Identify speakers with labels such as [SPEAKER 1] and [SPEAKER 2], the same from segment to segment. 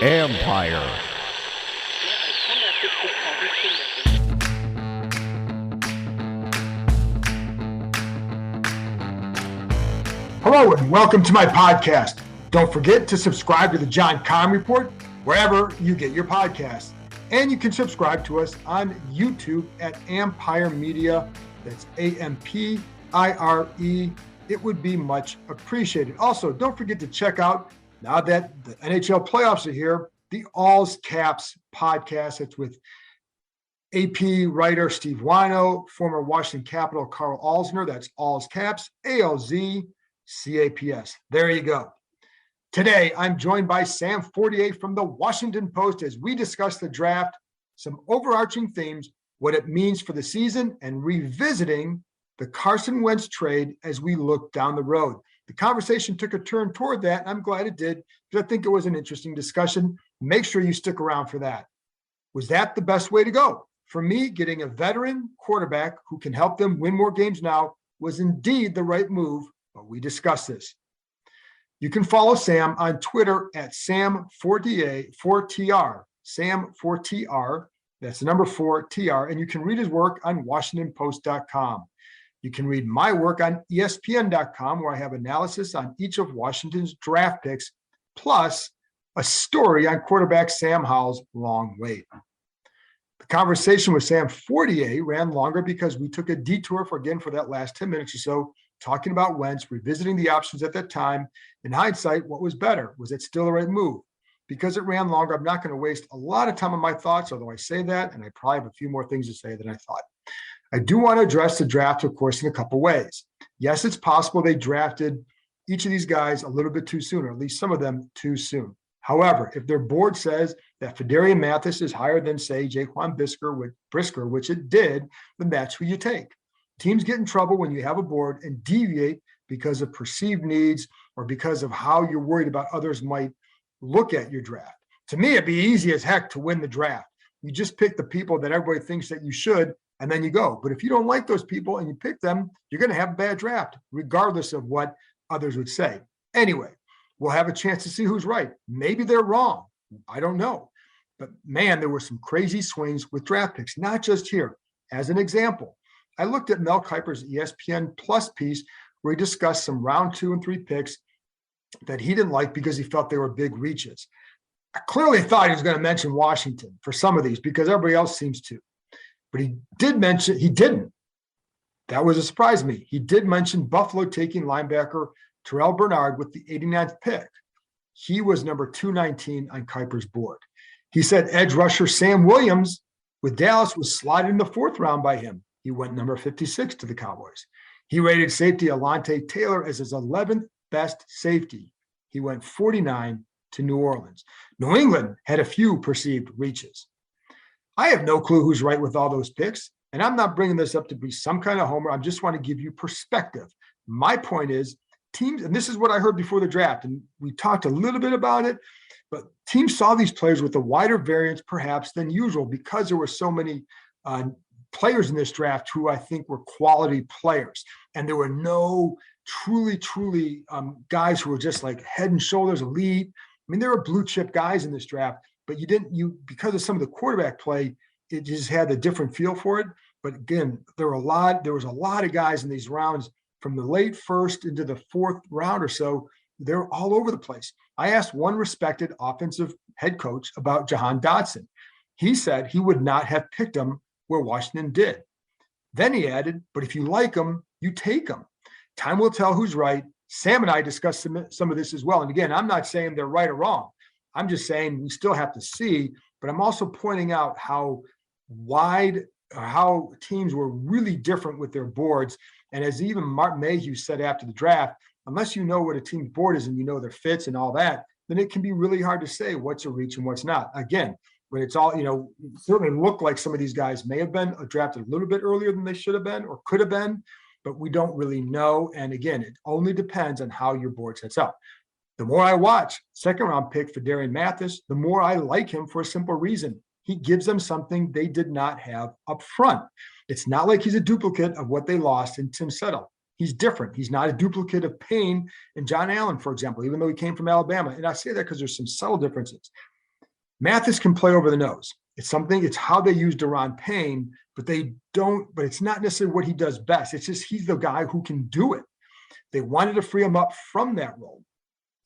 [SPEAKER 1] Empire.
[SPEAKER 2] Hello and welcome to my podcast. Don't forget to subscribe to the John Keim Report wherever you get your podcasts. And you can subscribe to us on YouTube at Empire Media. That's AMPIRE. It would be much appreciated. Also, don't forget to check out, now that the NHL playoffs are here, the All's Caps podcast. It's with AP writer Steve Wino, former Washington Capital Carl Alzner. That's All's Caps, ALZCAPS. There you go. Today, I'm joined by Sam Fortier from the Washington Post as we discuss the draft, some overarching themes, what it means for the season, and revisiting the Carson Wentz trade as we look down the road. The conversation took a turn toward that, and I'm glad it did, because I think it was an interesting discussion. Make sure you stick around for that. Was that the best way to go? For me, getting a veteran quarterback who can help them win more games now was indeed the right move, but we discussed this. You can follow Sam on Twitter at Sam Fortier, 4TR, Sam 4TR, that's the number 4TR, and you can read his work on WashingtonPost.com. You can read my work on ESPN.com, where I have analysis on each of Washington's draft picks, plus a story on quarterback Sam Howell's long wait. The conversation with Sam Fortier ran longer because we took a detour for that last 10 minutes or so, talking about Wentz, revisiting the options at that time. In hindsight, what was better? Was it still the right move? Because it ran longer, I'm not going to waste a lot of time on my thoughts, although I say that, and I probably have a few more things to say than I thought. I do want to address the draft, of course, in a couple ways. Yes, it's possible they drafted each of these guys a little bit too soon, or at least some of them too soon. However, if their board says that Fedarian Mathis is higher than, say, Jaquan Brisker, which it did, then that's who you take. Teams get in trouble when you have a board and deviate because of perceived needs or because of how you're worried about others might look at your draft. To me, it'd be easy as heck to win the draft. You just pick the people that everybody thinks that you should, and then you go. But if you don't like those people and you pick them, you're going to have a bad draft, regardless of what others would say. Anyway, we'll have a chance to see who's right. Maybe they're wrong. I don't know. But man, there were some crazy swings with draft picks, not just here. As an example, I looked at Mel Kiper's ESPN Plus piece where he discussed some round 2 and 3 picks that he didn't like because he felt they were big reaches. I clearly thought he was going to mention Washington for some of these because everybody else seems to. But he didn't. That was a surprise to me. He did mention Buffalo taking linebacker Terrell Bernard with the 89th pick. He was number 219 on Kiper's board. He said edge rusher Sam Williams with Dallas was slotted in the 4th round by him. He went number 56 to the Cowboys. He rated safety Alontae Taylor as his 11th best safety. He went 49 to New Orleans. New England had a few perceived reaches. I have no clue who's right with all those picks, and I'm not bringing this up to be some kind of homer. I just want to give you perspective. My point is teams, and this is what I heard before the draft, and we talked a little bit about it, but teams saw these players with a wider variance perhaps than usual because there were so many players in this draft who I think were quality players. And there were no truly guys who were just like head and shoulders elite. I mean, there were blue chip guys in this draft, but because of some of the quarterback play, it just had a different feel for it. But again, there was a lot of guys in these rounds from the late 1st into the 4th round or so. They're all over the place. I asked one respected offensive head coach about Jahan Dotson. He said he would not have picked him where Washington did. Then he added, but if you like them, you take them. Time will tell who's right. Sam and I discussed some of this as well. And again, I'm not saying they're right or wrong. I'm just saying we still have to see, but I'm also pointing out how teams were really different with their boards. And as even Martin Mayhew said after the draft, unless you know what a team's board is and you know their fits and all that, then it can be really hard to say what's a reach and what's not. Again, when it's all, it certainly looked like some of these guys may have been drafted a little bit earlier than they should have been or could have been, but we don't really know. And again, it only depends on how your board sets up. The more I watch 2nd round pick Fedarian Mathis, the more I like him for a simple reason. He gives them something they did not have up front. It's not like he's a duplicate of what they lost in Tim Settle. He's different. He's not a duplicate of Payne and John Allen, for example, even though he came from Alabama. And I say that because there's some subtle differences. Mathis can play over the nose. It's how they use Daron Payne, but it's not necessarily what he does best. It's just he's the guy who can do it. They wanted to free him up from that role.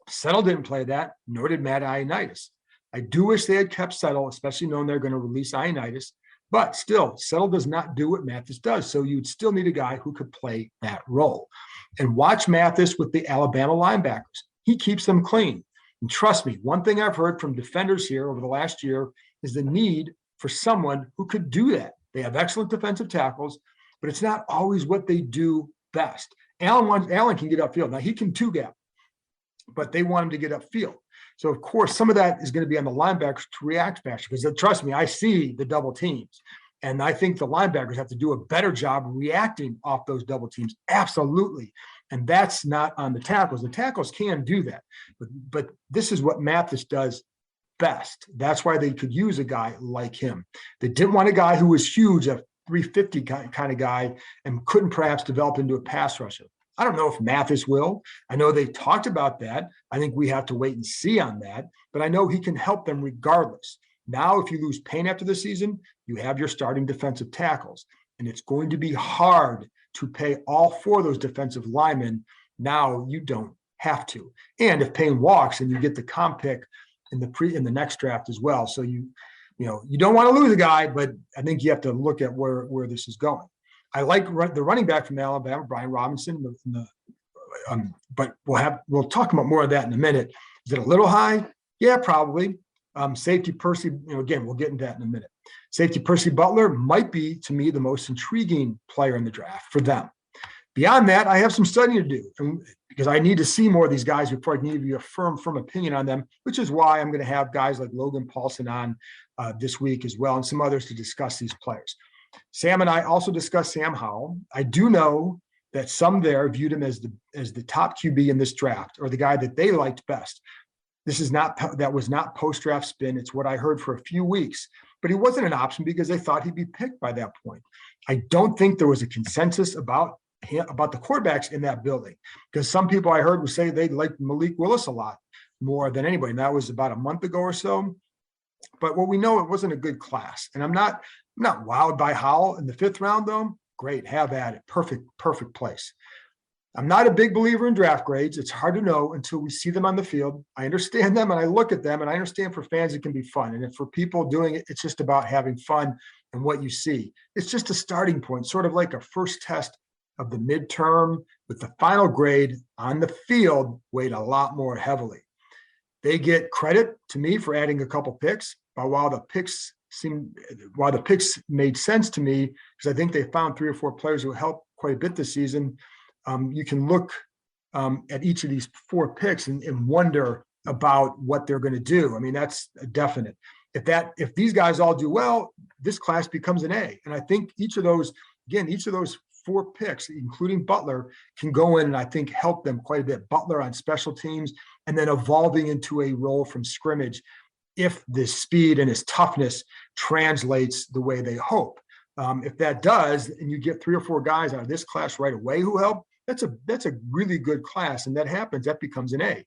[SPEAKER 2] Settle didn't play that, nor did Matt Ioannidis. I do wish they had kept Settle, especially knowing they're going to release Ioannidis, but still, Settle does not do what Mathis does. So you'd still need a guy who could play that role. And watch Mathis with the Alabama linebackers. He keeps them clean. And trust me, one thing I've heard from defenders here over the last year is the need for someone who could do that. They have excellent defensive tackles, but it's not always what they do best. Allen can get upfield. Now, he can two-gap, but they want him to get upfield. So, of course, some of that is going to be on the linebackers to react faster because, trust me, I see the double teams. And I think the linebackers have to do a better job reacting off those double teams. Absolutely. And that's not on the tackles. The tackles can do that. But this is what Mathis does best. That's why they could use a guy like him. They didn't want a guy who was huge, a 350 kind of guy, and couldn't perhaps develop into a pass rusher. I don't know if Mathis will. I know they talked about that. I think we have to wait and see on that. But I know he can help them regardless. Now, if you lose Payne after the season, you have your starting defensive tackles. And it's going to be hard to pay all four of those defensive linemen. Now you don't have to. And if Payne walks, and you get the comp pick in the next draft as well. So you don't want to lose a guy, but I think you have to look at where this is going. I like the running back from Alabama, Brian Robinson, but we'll talk about more of that in a minute. Is it a little high? Yeah, probably. Safety Percy, again, we'll get into that in a minute. Safety Percy Butler might be, to me, the most intriguing player in the draft for them. Beyond that, I have some studying to do because I need to see more of these guys before I need to be a firm opinion on them, which is why I'm going to have guys like Logan Paulson on this week as well, and some others to discuss these players. Sam and I also discussed Sam Howell. I do know that some there viewed him as the top QB in this draft, or the guy that they liked best. That was not post-draft spin. It's what I heard for a few weeks, but he wasn't an option because they thought he'd be picked by that point. I don't think there was a consensus about the quarterbacks in that building, because some people I heard would say they liked Malik Willis a lot more than anybody. And that was about a month ago or so. But what we know, it wasn't a good class. And I'm not wowed by Howell in the 5th round, though. Great, have at it. Perfect place. I'm not a big believer in draft grades. It's hard to know until we see them on the field. I understand them and I look at them, and I understand for fans it can be fun. And if for people doing it, it's just about having fun and what you see. It's just a starting point, sort of like a first test of the midterm, with the final grade on the field weighed a lot more heavily. They get credit to me for adding a couple picks, but while the picks made sense to me, because I think they found 3 or 4 players who helped quite a bit this season. You can look at each of these 4 picks and wonder about what they're going to do. I mean, that's a definite. If these guys all do well, this class becomes an A. And I think each of those 4 picks, including Butler, can go in and I think help them quite a bit. Butler on special teams, and then evolving into a role from scrimmage if the speed and his toughness translates the way they hope. If that does, and you get 3 or 4 guys out of this class right away who help, that's a really good class. And that happens, that becomes an A.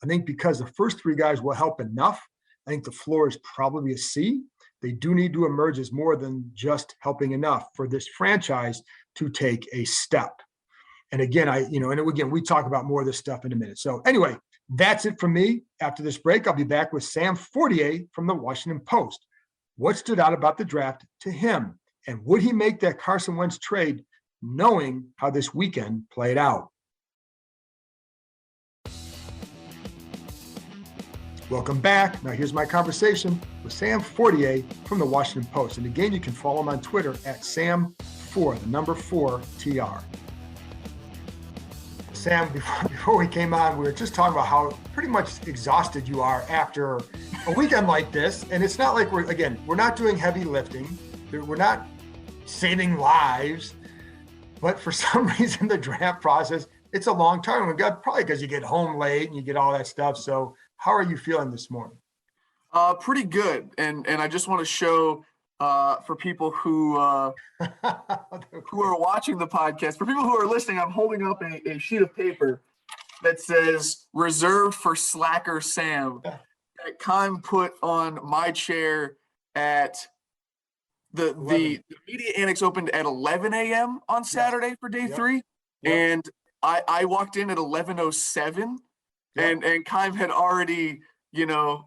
[SPEAKER 2] I think because the first 3 guys will help enough, I think the floor is probably a C. They do need to emerge as more than just helping enough for this franchise to take a step. And again, we talk about more of this stuff in a minute. So anyway, that's it from me. After this break, I'll be back with Sam Fortier from the Washington Post. What stood out about the draft to him? And would he make that Carson Wentz trade knowing how this weekend played out? Welcome back. Now here's my conversation with Sam Fortier from the Washington Post. And again, you can follow him on Twitter at Sam4, the number 4TR. Sam, before we came on, we were just talking about how pretty much exhausted you are after a weekend like this. And it's not like we're not doing heavy lifting. We're not saving lives. But for some reason, the draft process, it's a long time. Probably because you get home late and you get all that stuff. So how are you feeling this morning?
[SPEAKER 1] Pretty good. And I just want to show for people who are watching the podcast. For people who are listening, I'm holding up a sheet of paper that says "Reserved for Slacker Sam." That Kime put on my chair at the media annex opened at 11 a.m. on Saturday for day 3, and I walked in at 11:07, and Kime had already,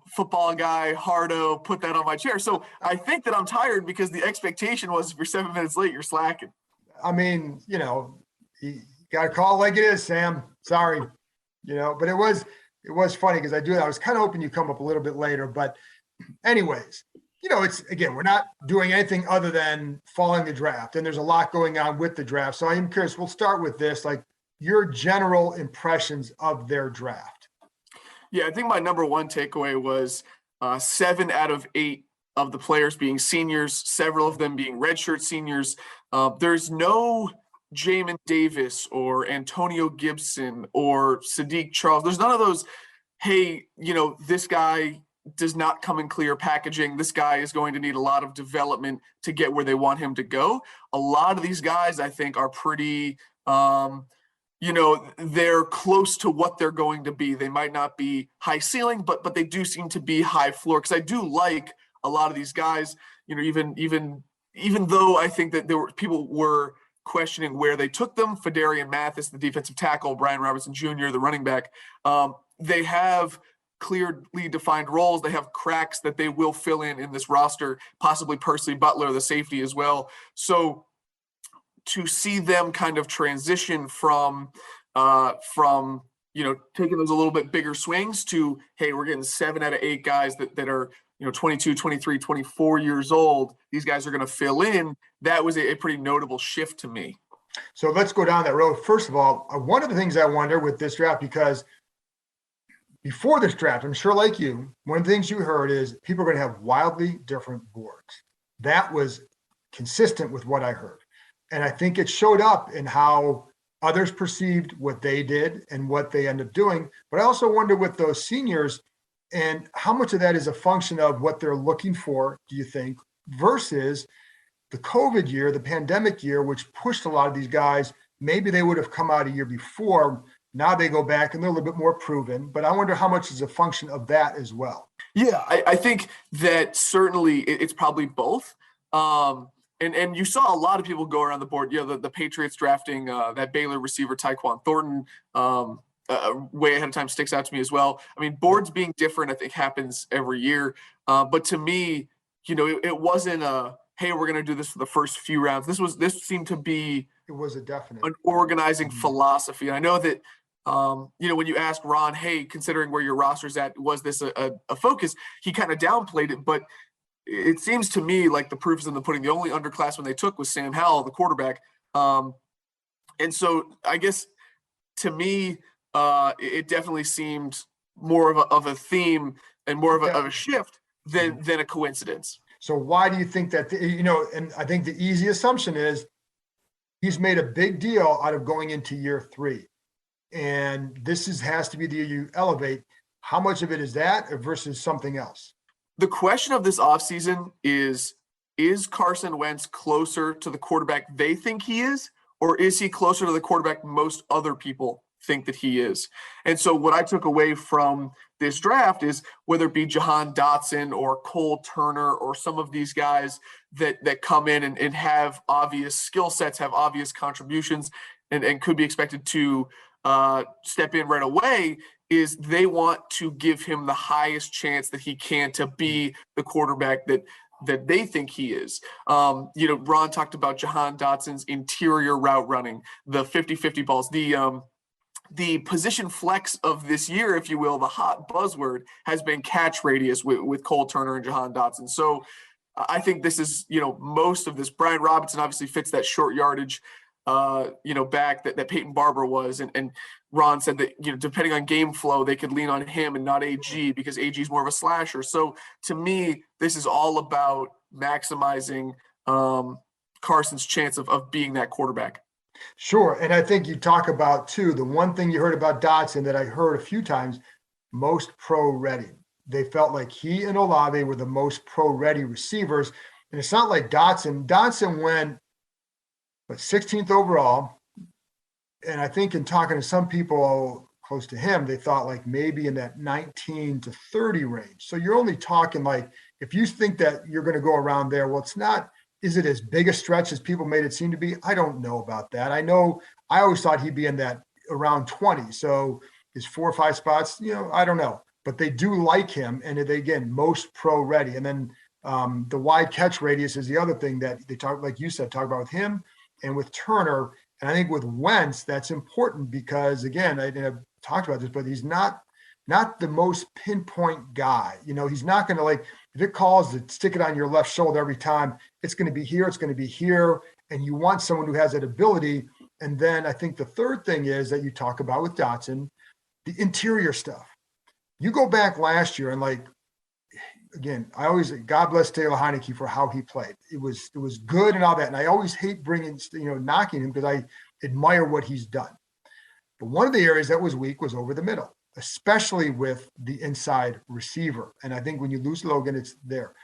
[SPEAKER 1] football guy, Hardo, put that on my chair. So I think that I'm tired because the expectation was if you're 7 minutes late, you're slacking.
[SPEAKER 2] I mean, you got to call it like it is, Sam. Sorry, but it was funny because I was kind of hoping you come up a little bit later. But anyways, it's, again, we're not doing anything other than following the draft. And there's a lot going on with the draft. So I am curious, we'll start with this, like your general impressions of their draft.
[SPEAKER 1] Yeah, I think my number one takeaway was 7 out of 8 of the players being seniors, several of them being redshirt seniors. There's no Jamin Davis or Antonio Gibson or Sadiq Charles. There's none of those, hey, this guy does not come in clear packaging. This guy is going to need a lot of development to get where they want him to go. A lot of these guys, I think, are pretty they're close to what they're going to be. They might not be high ceiling, but they do seem to be high floor. Because I do like a lot of these guys. Even though I think that people were questioning where they took them. Fedarian Mathis, the defensive tackle, Brian Robertson Jr., the running back. They have clearly defined roles. They have cracks that they will fill in this roster. Possibly Percy Butler, the safety, as well. So to see them kind of transition from taking those a little bit bigger swings to, hey, we're getting 7 out of 8 guys that are 22, 23, 24 years old. These guys are going to fill in. That was a pretty notable shift to me.
[SPEAKER 2] So let's go down that road. First of all, one of the things I wonder with this draft, because before this draft, I'm sure like you, one of the things you heard is people are going to have wildly different boards. That was consistent with what I heard. And I think it showed up in how others perceived what they did and what they end up doing. But I also wonder with those seniors and how much of that is a function of what they're looking for, do you think, versus the COVID year, the pandemic year, which pushed a lot of these guys. Maybe they would have come out a year before. Now they go back and they're a little bit more proven. But I wonder how much is a function of that as well.
[SPEAKER 1] Yeah, I think that certainly it's probably both. And you saw a lot of people go around the board. The Patriots drafting that Baylor receiver Tyquan Thornton way ahead of time sticks out to me as well. I mean, boards being different, I think, happens every year. But to me, it wasn't a, hey, we're going to do this for the first few rounds. This seemed to be
[SPEAKER 2] it was a definite
[SPEAKER 1] an organizing philosophy. And I know that when you asked Ron, hey, considering where your roster's at, was this a focus? He kind of downplayed it, but it seems to me like the proof is in the pudding. The only underclassman they took was Sam Howell, the quarterback. And so I guess to me, it definitely seemed more of a theme and more of a shift than a coincidence.
[SPEAKER 2] So why do you think that, and I think the easy assumption is he's made a big deal out of going into year 3. And this has to be the year you elevate. How much of it is that versus something else?
[SPEAKER 1] The question of this offseason is Carson Wentz closer to the quarterback they think he is, or is he closer to the quarterback most other people think that he is? And so what I took away from this draft is whether it be Jahan Dotson or Cole Turner or some of these guys that come in and have obvious skill sets, have obvious contributions, and could be expected to step in right away, is they want to give him the highest chance that he can to be the quarterback that they think he is. Ron talked about Jahan Dotson's interior route running, the 50-50 balls, the position flex of this year, if you will, the hot buzzword has been catch radius with Cole Turner and Jahan Dotson. So I think this is, most of this. Brian Robinson obviously fits that short yardage back that Peyton Barber was. And Ron said that, depending on game flow, they could lean on him and not AG because AG is more of a slasher. So to me, this is all about maximizing Carson's chance of being that quarterback.
[SPEAKER 2] Sure. And I think you talk about, too, the one thing you heard about Dotson that I heard a few times, most pro-ready. They felt like he and Olave were the most pro-ready receivers. And it's not like Dotson went, but 16th overall. And I think in talking to some people close to him, they thought like maybe in that 19 to 30 range. So you're only talking like, if you think that you're going to go around there, well, it's not, is it as big a stretch as people made it seem to be? I don't know about that. I know I always thought he'd be in that around 20. So is 4 or 5 spots, I don't know, but they do like him. And they, again, most pro ready. And then the wide catch radius is the other thing that they talk, like you said, talk about with him and with Turner. And I think with Wentz, that's important because, again, I've talked about this, but he's not the most pinpoint guy. He's not going to, like, if it calls to stick it on your left shoulder every time, it's going to be here, it's going to be here. And you want someone who has that ability. And then I think the third thing is that you talk about with Dotson, the interior stuff. You go back last year and, like, again, I always, God bless Taylor Heineke for how he played. It was good and all that. And I always hate knocking him because I admire what he's done. But one of the areas that was weak was over the middle, especially with the inside receiver. And I think when you lose Logan, it's there.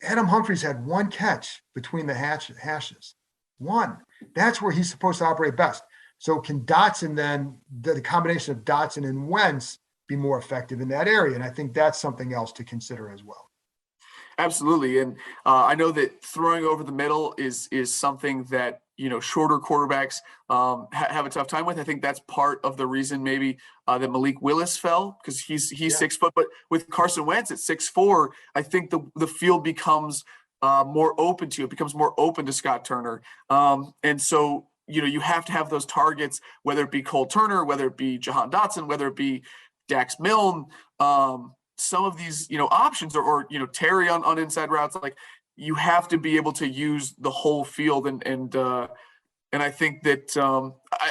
[SPEAKER 2] Adam Humphries had one catch between the hashes. One. That's where he's supposed to operate best. So can Dotson then, the combination of Dotson and Wentz, be more effective in that area? And I think that's something else to consider as well.
[SPEAKER 1] Absolutely. And I know that throwing over the middle is something that, shorter quarterbacks have a tough time with. I think that's part of the reason maybe that Malik Willis fell, because he's 6 foot, but with Carson Wentz at 6'4", I think the field becomes more open to you. It becomes more open to Scott Turner. And so, you have to have those targets, whether it be Cole Turner, whether it be Jahan Dotson, whether it be Dax Milne, some of these, options or Terry on inside routes. Like, you have to be able to use the whole field. And I think that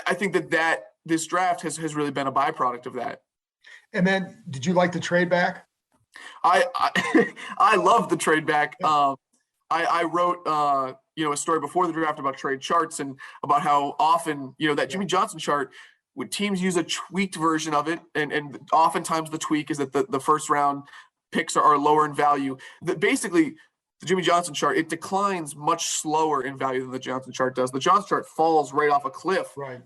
[SPEAKER 1] I think that this draft has really been a byproduct of that.
[SPEAKER 2] And then did you like the trade back?
[SPEAKER 1] I I love the trade back. I wrote a story before the draft about trade charts and about how often, that Jimmy Johnson chart, would teams use a tweaked version of it, and oftentimes the tweak is that the first round picks are lower in value. Basically, the Jimmy Johnson chart, it declines much slower in value than the Johnson chart does. The Johnson chart falls right off a cliff,
[SPEAKER 2] right?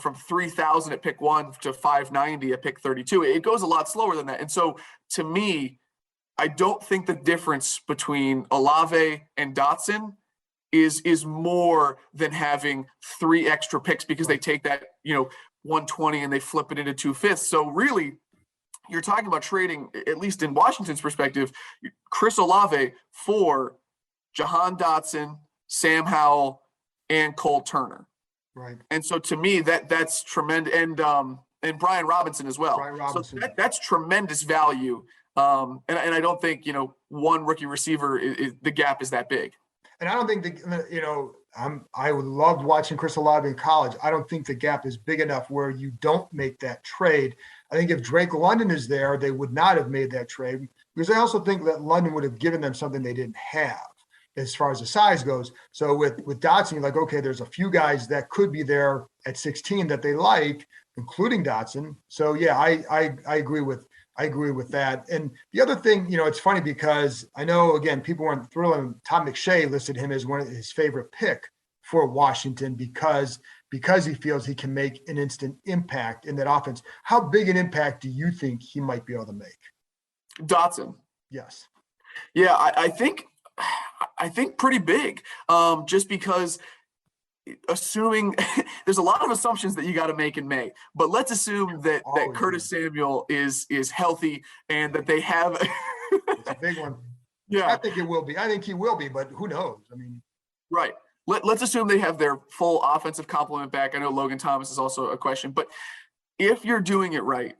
[SPEAKER 1] From 3,000 at pick 1 to 590 at pick 32. It goes a lot slower than that. And so, to me, I don't think the difference between Olave and Dotson is more than having 3 extra picks, because they take that 120 and they flip it into 2/5. So really, you're talking about trading, at least in Washington's perspective, Chris Olave for Jahan Dotson, Sam Howell, and Cole Turner.
[SPEAKER 2] Right.
[SPEAKER 1] And so to me, that's tremendous, and Brian Robinson as well. So that's tremendous value. And I don't think one rookie receiver the gap is that big.
[SPEAKER 2] And I don't think I loved watching Chris Olave in college. I don't think the gap is big enough where you don't make that trade. I think if Drake London is there, they would not have made that trade, because I also think that London would have given them something they didn't have as far as the size goes. So with Dotson, you're like, okay, there's a few guys that could be there at 16 that they like, including Dotson. So yeah, I agree with that. And the other thing, it's funny because I know, again, people weren't thrilled. Tom McShay listed him as one of his favorite pick for Washington because he feels he can make an instant impact in that offense. How big an impact do you think he might be able to make?
[SPEAKER 1] Dotson.
[SPEAKER 2] Yes.
[SPEAKER 1] Yeah, I think pretty big, just because assuming there's a lot of assumptions that you got to make in May, but let's assume that Curtis Samuel is healthy and that they have
[SPEAKER 2] it's a big one. Yeah, I think it will be. I think he will be, but who knows? I mean,
[SPEAKER 1] right. Let's assume they have their full offensive complement back. I know Logan Thomas is also a question, but if you're doing it right,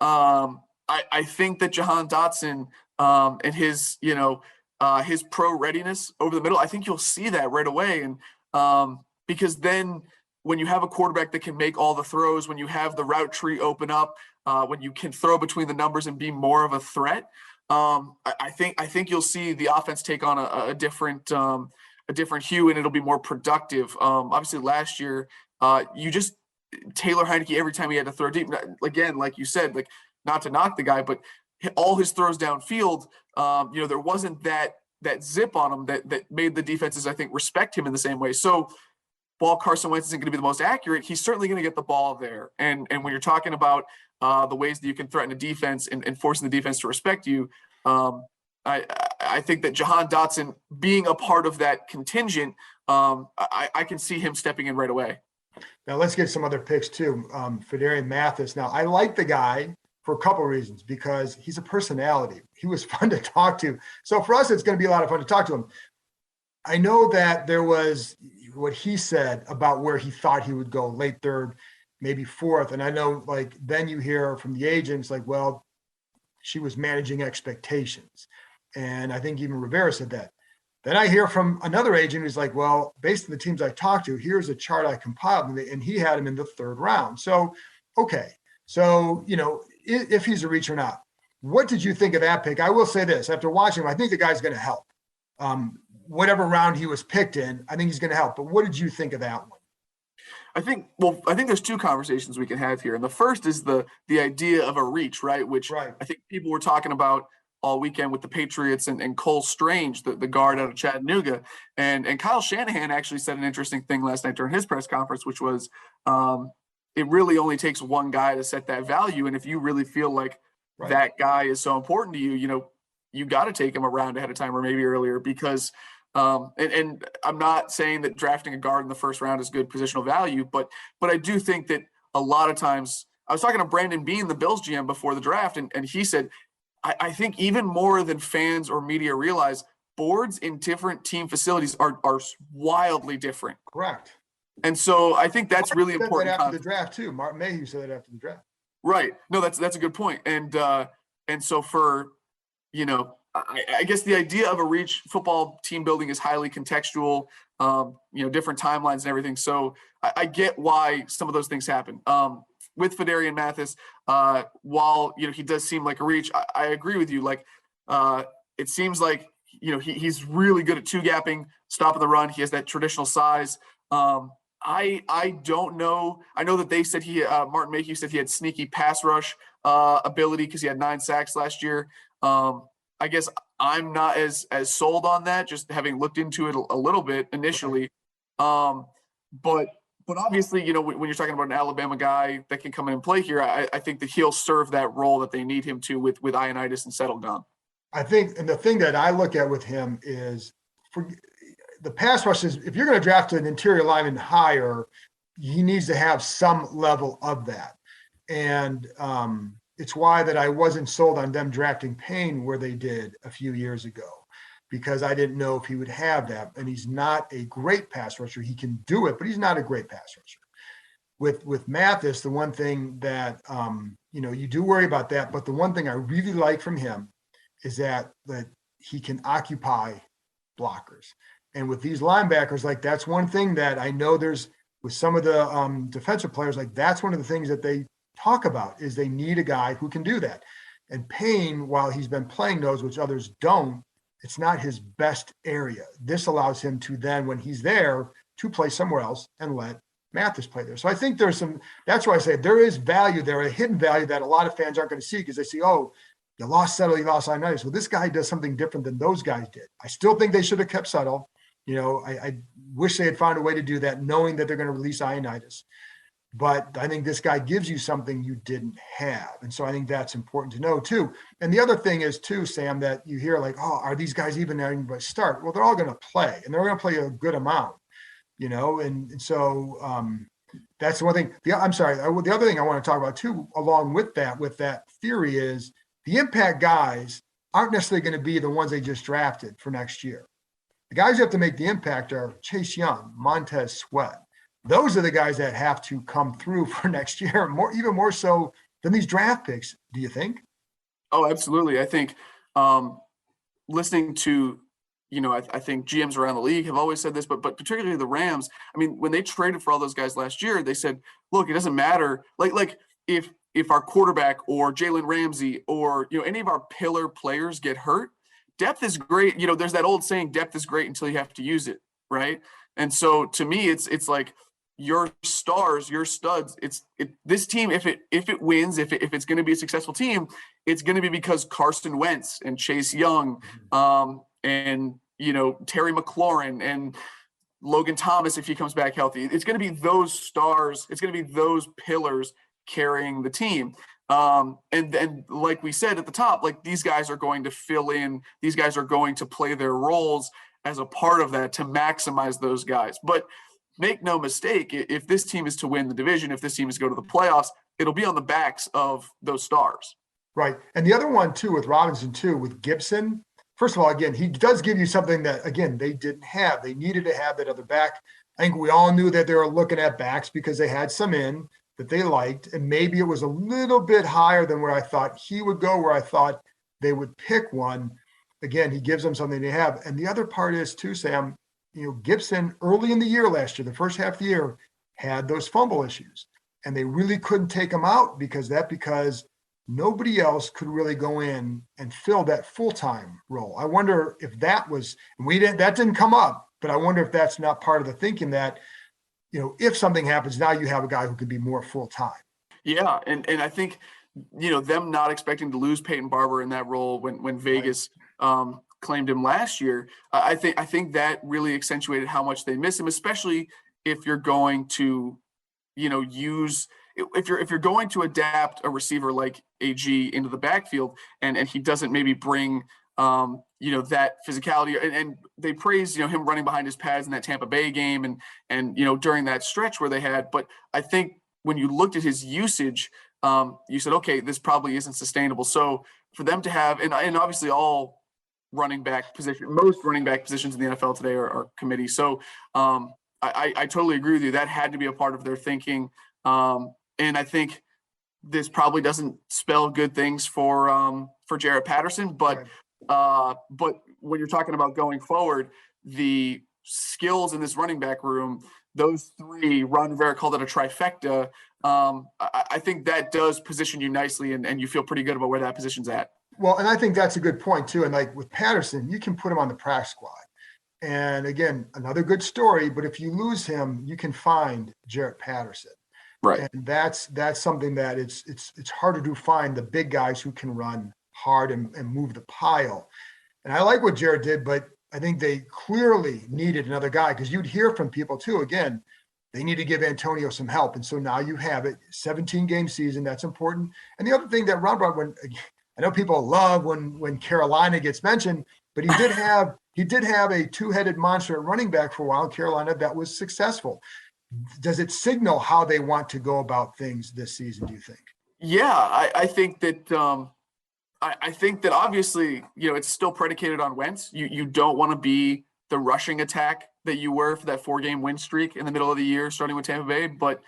[SPEAKER 1] I think that Jahan Dotson and his pro readiness over the middle, I think you'll see that right away. And because then when you have a quarterback that can make all the throws, when you have the route tree open up, when you can throw between the numbers and be more of a threat, I think you'll see the offense take on a different hue, and it'll be more productive. Obviously, last year, Taylor Heineke, every time he had to throw deep, again, like you said, like, not to knock the guy, but all his throws downfield, there wasn't that zip on him that made the defenses, I think, respect him in the same way. So while Carson Wentz isn't going to be the most accurate, he's certainly going to get the ball there. And when you're talking about the ways that you can threaten a defense and forcing the defense to respect you, I think that Jahan Dotson being a part of that contingent, I can see him stepping in right away.
[SPEAKER 2] Now let's get some other picks too. Fedarian Mathis. Now I like the guy for a couple of reasons, because he's a personality. He was fun to talk to. So for us, it's going to be a lot of fun to talk to him. I know that there was what he said about where he thought he would go, late third, maybe fourth. And I know, like, then you hear from the agents, like, well, she was managing expectations. And I think even Rivera said that. Then I hear from another agent who's like, well, based on the teams I talked to, here's a chart I compiled, and he had him in the third round. So, okay. So, if he's a reach or not, what did you think of that pick? I will say this, after watching him, I think the guy's going to help. Whatever round he was picked in, I think he's going to help. But what did you think of that one?
[SPEAKER 1] I think there's two conversations we can have here. And the first is the idea of a reach, right? Which
[SPEAKER 2] Right.
[SPEAKER 1] I think people were talking about all weekend with the Patriots and Cole Strange, the guard out of Chattanooga. And Kyle Shanahan actually said an interesting thing last night during his press conference, which was it really only takes one guy to set that value. And if you really feel like that guy is so important to you, you got to take him a round ahead of time or maybe earlier, because and I'm not saying that drafting a guard in the first round is good positional value, but I do think that a lot of times, I was talking to Brandon Beane, the Bills GM, before the draft, and he said, I think even more than fans or media realize, boards in different team facilities are wildly different.
[SPEAKER 2] Correct.
[SPEAKER 1] And so I think that's really important.
[SPEAKER 2] That after the draft too. Martin Mayhew said that after the draft.
[SPEAKER 1] Right. No, that's a good point. And so for, I guess the idea of a reach football team building is highly contextual, different timelines and everything. So I get why some of those things happen. With Fedarian Mathis, while, he does seem like a reach, I agree with you. Like, it seems like, he's really good at two-gapping, stopping the run. He has that traditional size. I don't know. I know that they said Martin Mayhew said he had sneaky pass rush ability because he had 9 sacks last year. I guess I'm not as sold on that, just having looked into it a little bit initially. But obviously, when you're talking about an Alabama guy that can come in and play here, I think that he'll serve that role that they need him to with Ioannidis and Settle gone.
[SPEAKER 2] I think, and the thing that I look at with him is, for the pass rush is, if you're going to draft an interior lineman higher, he needs to have some level of that. And it's why that I wasn't sold on them drafting Payne where they did a few years ago, because I didn't know if he would have that. And he's not a great pass rusher. He can do it, but he's not a great pass rusher. With Mathis, the one thing that, you do worry about that, but the one thing I really like from him is that he can occupy blockers. And with these linebackers, like, that's one thing that I know there's with some of the defensive players, like, that's one of the things that they talk about, is they need a guy who can do that. And Payne, while he's been playing those, which others don't, it's not his best area. This allows him to then, when he's there, to play somewhere else and let Mathis play there. So I think there's that's why I say there is value there, a hidden value that a lot of fans aren't going to see, because they see, oh, you lost Settle, you lost Ioannidis. Well, this guy does something different than those guys did. I still think they should have kept Settle. I wish they had found a way to do that, knowing that they're going to release Ioannidis. But I think this guy gives you something you didn't have. And so I think that's important to know too. And the other thing is too, Sam, that you hear like, oh, are these guys even going to start? Well, they're all going to play, and they're going to play a good amount, and so that's the one thing. The other thing I want to talk about too, along with that theory, is the impact guys aren't necessarily going to be the ones they just drafted for next year. The guys who have to make the impact are Chase Young, Montez Sweat. Those are the guys that have to come through for next year, even more so than these draft picks, do you think?
[SPEAKER 1] Oh, absolutely. I think listening to, I think GMs around the league have always said this, but particularly the Rams. I mean, when they traded for all those guys last year, they said, look, it doesn't matter. Like if our quarterback or Jalen Ramsey or, any of our pillar players get hurt, depth is great. There's that old saying, depth is great until you have to use it, right? And so to me, it's like your stars, your studs. This team, if it wins, if it's going to be a successful team, it's going to be because Carson Wentz and Chase Young, and Terry McLaurin and Logan Thomas if he comes back healthy. It's going to be those stars. It's going to be those pillars carrying the team. And then, like we said at the top, like these guys are going to fill in. These guys are going to play their roles as a part of that to maximize those guys. But make no mistake, if this team is to win the division, if this team is to go to the playoffs, it'll be on the backs of those stars.
[SPEAKER 2] Right. And the other one too, with Robinson too, with Gibson, first of all, again, he does give you something that, again, they didn't have. They needed to have that other back. I think we all knew that they were looking at backs because they had some in that they liked. And maybe it was a little bit higher than where I thought he would go, where I thought they would pick one. Again, he gives them something they have. And the other part is too, Sam, Gibson early in the year last year, the first half of the year, had those fumble issues. And they really couldn't take him out because nobody else could really go in and fill that full-time role. I wonder if that didn't come up, but I wonder if that's not part of the thinking that, if something happens, now you have a guy who could be more full-time.
[SPEAKER 1] Yeah. And I think, them not expecting to lose Peyton Barber in that role when Vegas claimed him last year, I think that really accentuated how much they miss him, especially if you're going to, if you're going to adapt a receiver like AG into the backfield and he doesn't maybe bring that physicality, and they praised him running behind his pads in that Tampa Bay game and during that stretch where they had, but I think when you looked at his usage, you said, okay, this probably isn't sustainable. So for them to have, and obviously most running back positions in the NFL today are committee. So I totally agree with you. That had to be a part of their thinking. And I think this probably doesn't spell good things for Jarrett Patterson, but when you're talking about going forward, the skills in this running back room, those three, Ron Rivera called it a trifecta. I think that does position you nicely, and you feel pretty good about where that position's at.
[SPEAKER 2] Well, and I think that's a good point too. And like with Patterson, you can put him on the practice squad. And again, another good story, but if you lose him, you can find Jarrett Patterson.
[SPEAKER 1] Right.
[SPEAKER 2] And that's something that it's harder to find the big guys who can run hard and move the pile. And I like what Jarrett did, but I think they clearly needed another guy because you'd hear from people too. Again, they need to give Antonio some help. And so now you have it, 17-game season. That's important. And the other thing that Ron brought, I know people love when Carolina gets mentioned, but he did have a two-headed monster at running back for a while in Carolina that was successful. Does it signal how they want to go about things this season, do you think?
[SPEAKER 1] Yeah, I think that I think that obviously, it's still predicated on Wentz. You don't want to be the rushing attack that you were for that 4-game win streak in the middle of the year, starting with Tampa Bay, but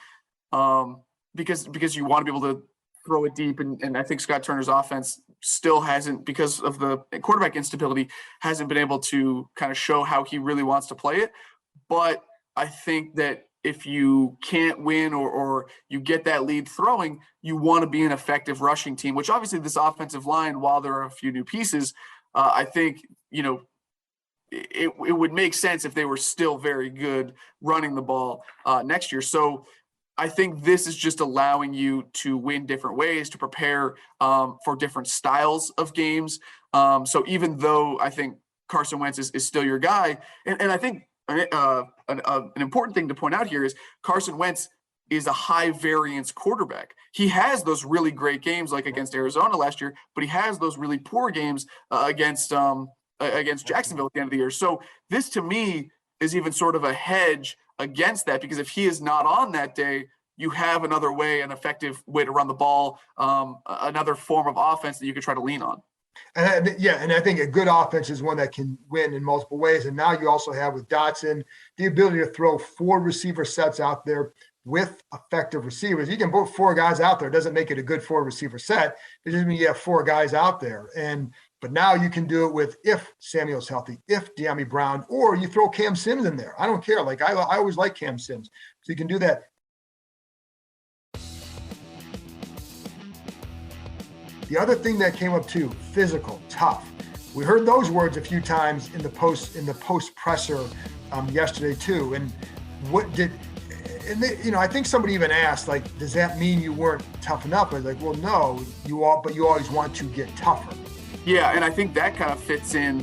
[SPEAKER 1] because you want to be able to throw it deep, and I think Scott Turner's offense still hasn't, because of the quarterback instability, hasn't been able to kind of show how he really wants to play it. But I think that if you can't win or you get that lead throwing, you want to be an effective rushing team, which obviously this offensive line, while there are a few new pieces, I think, it would make sense if they were still very good running the ball next year. So I think this is just allowing you to win different ways, to prepare for different styles of games. So even though I think Carson Wentz is still your guy, and I think an important thing to point out here is Carson Wentz is a high variance quarterback. He has those really great games like against Arizona last year, but he has those really poor games against Jacksonville at the end of the year. So this to me is even sort of a hedge against that, because if he is not on that day, you have another way, an effective way to run the ball, another form of offense that you could try to lean on.
[SPEAKER 2] And I think a good offense is one that can win in multiple ways. And now you also have with Dotson the ability to throw 4 receiver sets out there with effective receivers. You can put 4 guys out there. It doesn't make it a good 4 receiver set. It just means you have 4 guys out there. But now you can do it with, if Samuel's healthy, if De'Ami Brown, or you throw Cam Sims in there. I don't care. Like I always like Cam Sims. So you can do that. The other thing that came up too, physical, tough. We heard those words a few times in the post presser yesterday too. And I think somebody even asked, like, does that mean you weren't tough enough? I was like, well, no, but you always want to get tougher.
[SPEAKER 1] Yeah, and I think that kind of fits in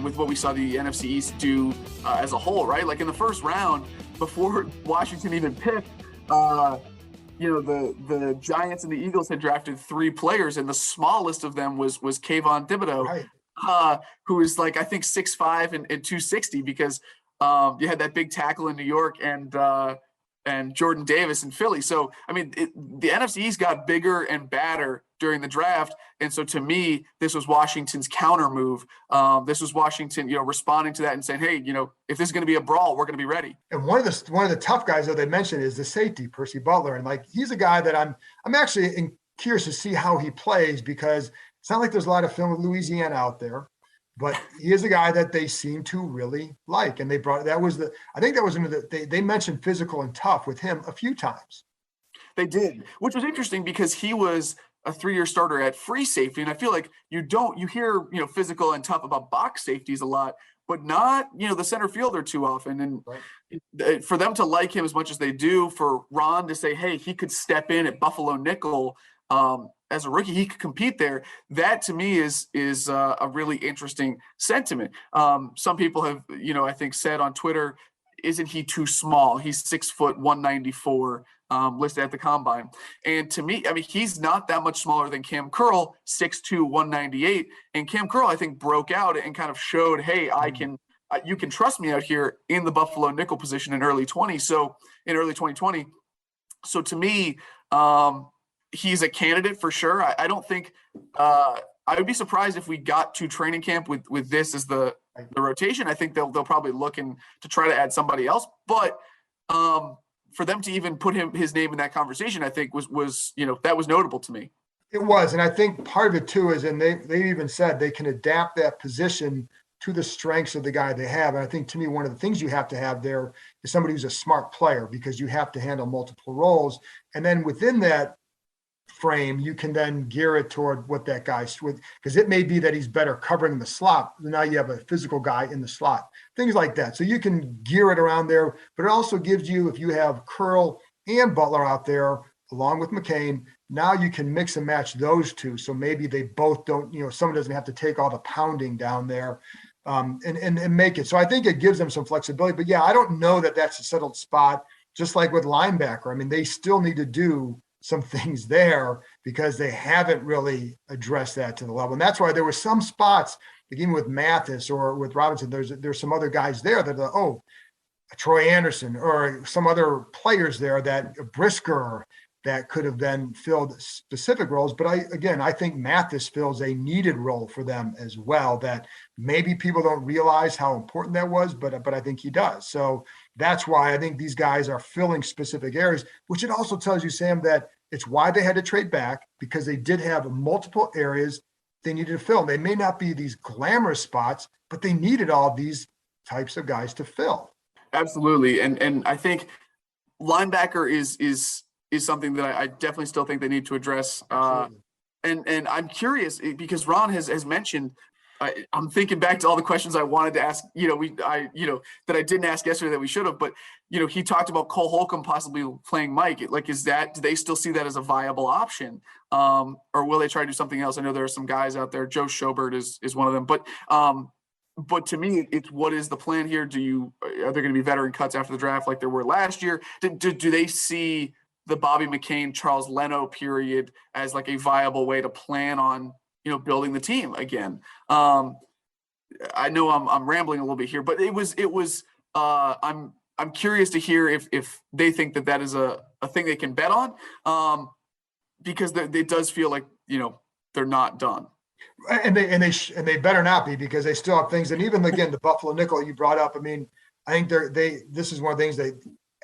[SPEAKER 1] with what we saw the NFC East do as a whole, right? Like in the first round, before Washington even picked, the Giants and the Eagles had drafted 3 players, and the smallest of them was Kayvon Thibodeau,
[SPEAKER 2] Right.
[SPEAKER 1] who is like I think 6'5" and 260 because you had that big tackle in New York and Jordan Davis in Philly. So I mean, the NFC East got bigger and badder during the draft, and so to me, this was Washington's counter move. This was Washington, responding to that and saying, "Hey, if this is going to be a brawl, we're going to be ready."
[SPEAKER 2] And one of the tough guys that they mentioned is the safety, Percy Butler, and like he's a guy that I'm actually curious to see how he plays because it's not like there's a lot of film of Louisiana out there, but he is a guy that they seem to really like, and they mentioned physical and tough with him a few times.
[SPEAKER 1] They did, which was interesting because he was a 3-year starter at free safety, and I feel like you hear physical and tough about box safeties a lot, but not the center fielder too often. And
[SPEAKER 2] Right.
[SPEAKER 1] for them to like him as much as they do, for Ron to say, hey, he could step in at Buffalo nickel as a rookie, he could compete there. That to me is a really interesting sentiment. Some people have I think said on Twitter, isn't he too small? He's 6 foot 194. Listed at the combine. And to me, I mean, he's not that much smaller than Cam Curl, 6'2", 198. And Cam Curl, I think, broke out and kind of showed, hey, you can trust me out here in the Buffalo nickel position in early 2020. So to me, he's a candidate for sure. I don't think I would be surprised if we got to training camp with this as the rotation. I think they'll probably look to try to add somebody else, but for them to even put his name in that conversation, I think was that was notable to me.
[SPEAKER 2] It was, and I think part of it too is, and they even said they can adapt that position to the strengths of the guy they have. And I think to me, one of the things you have to have there is somebody who's a smart player because you have to handle multiple roles, and then within that frame, you can then gear it toward what that guy's with, because it may be that he's better covering the slot. Now you have a physical guy in the slot, things like that. So you can gear it around there, but it also gives you, if you have Curl and Butler out there along with McCain, now you can mix and match those two. So maybe they both don't, someone doesn't have to take all the pounding down there and make it. So I think it gives them some flexibility. But yeah, I don't know that that's a settled spot. Just like with linebacker, I mean, they still need to do some things there because they haven't really addressed that to the level. And that's why there were some spots, even with Mathis or with Robinson, there's some other guys there that are, Troy Anderson or some other players there that Brisker that could have then filled specific roles. But I think Mathis fills a needed role for them as well that maybe people don't realize how important that was, but I think he does. So that's why I think these guys are filling specific areas, which it also tells you, Sam, that it's why they had to trade back because they did have multiple areas they needed to fill. They may not be these glamorous spots, but they needed all these types of guys to fill.
[SPEAKER 1] Absolutely. And I think linebacker is something that I definitely still think they need to address. And I'm curious because Ron has mentioned, I'm thinking back to all the questions I wanted to ask, that I didn't ask yesterday that we should have, but, he talked about Cole Holcomb possibly playing Mike. Like, do they still see that as a viable option? Or will they try to do something else? I know there are some guys out there. Joe Schobert is one of them, but to me, it's what is the plan here? Are there going to be veteran cuts after the draft like there were last year? Do they see the Bobby McCain, Charles Leno period as like a viable way to plan on, building the team again? I know I'm rambling a little bit here, but I'm curious to hear if they think that is a thing they can bet on, because it does feel like, they're not done.
[SPEAKER 2] And they better not be because they still have things. And even again, the Buffalo nickel you brought up. I mean, I think this is one of the things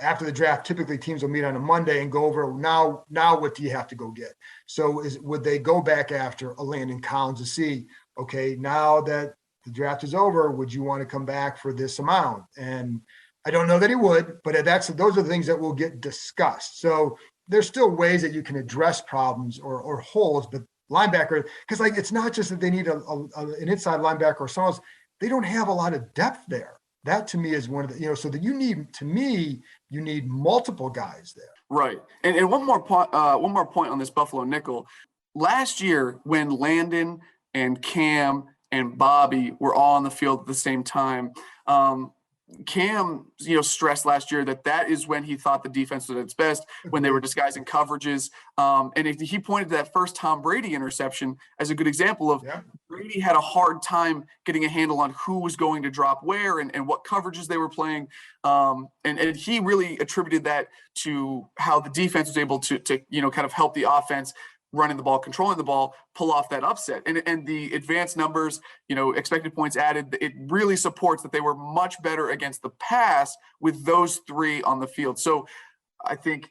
[SPEAKER 2] after the draft, typically teams will meet on a Monday and go over now what do you have to go get? So would they go back after a Landon Collins to see, okay, now that the draft is over, would you want to come back for this amount? And I don't know that he would, but those are the things that will get discussed. So there's still ways that you can address problems or holes, but linebacker, because like it's not just that they need an inside linebacker or someone else, they don't have a lot of depth there. That to me is one of the, so that you need multiple guys there.
[SPEAKER 1] Right. And one more point on this Buffalo nickel. Last year when Landon and Cam and Bobby were all on the field at the same time. Cam, stressed last year that is when he thought the defense was at its best, when they were disguising coverages. And he pointed to that first Tom Brady interception as a good example of Brady had a hard time getting a handle on who was going to drop where and what coverages they were playing. And he really attributed that to how the defense was able to kind of help the offense running the ball, controlling the ball, pull off that upset. And the advanced numbers, expected points added, it really supports that they were much better against the pass with those three on the field. So I think,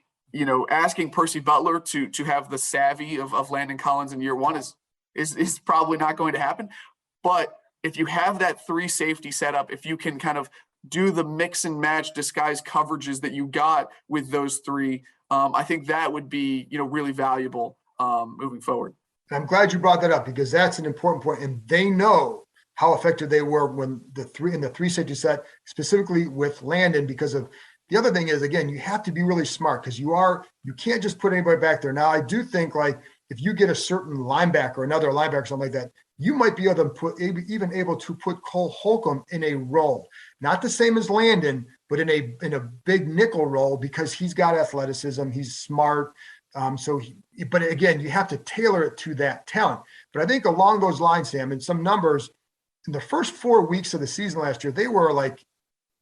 [SPEAKER 1] asking Percy Butler to have the savvy of Landon Collins in year one is probably not going to happen. But if you have that three safety setup, if you can kind of do the mix and match disguise coverages that you got with those three, I think that would be, really valuable moving forward.
[SPEAKER 2] I'm glad you brought that up because that's an important point. And they know how effective they were when the three safety set, specifically with Landon, because of the other thing is, again, you have to be really smart because you can't just put anybody back there. Now, I do think like if you get a certain linebacker, another linebacker, something like that, you might be able to able to put Cole Holcomb in a role, not the same as Landon, but in a big nickel role because he's got athleticism, he's smart. But again, you have to tailor it to that talent. But I think along those lines, Sam, and some numbers, in the first 4 weeks of the season last year, they were like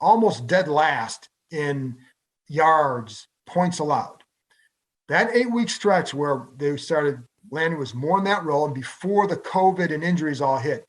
[SPEAKER 2] almost dead last in yards, points allowed. That 8-week stretch where they started, Landon was more in that role, and before the COVID and injuries all hit,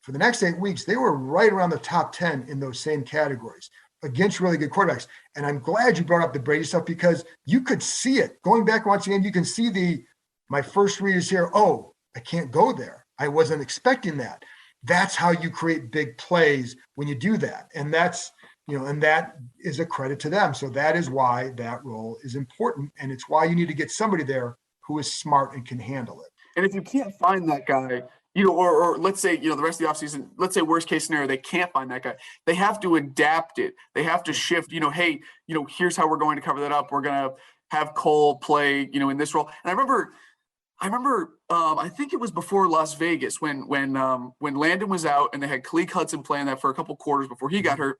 [SPEAKER 2] for the next 8 weeks, they were right around the top 10 in those same categories against really good quarterbacks. And I'm glad you brought up the Brady stuff because you could see it. Going back and watching the game, you can see my first read is here, oh, I can't go there. I wasn't expecting that. That's how you create big plays when you do that. And that's, and that is a credit to them. So that is why that role is important. And it's why you need to get somebody there who is smart and can handle it.
[SPEAKER 1] And if you can't find that guy, or let's say, the rest of the offseason, let's say worst case scenario, they can't find that guy. They have to adapt it. They have to shift, hey, here's how we're going to cover that up. We're going to have Cole play, in this role. And I remember, I think it was before Las Vegas when Landon was out and they had Khaleke Hudson playing that for a couple quarters before he got hurt.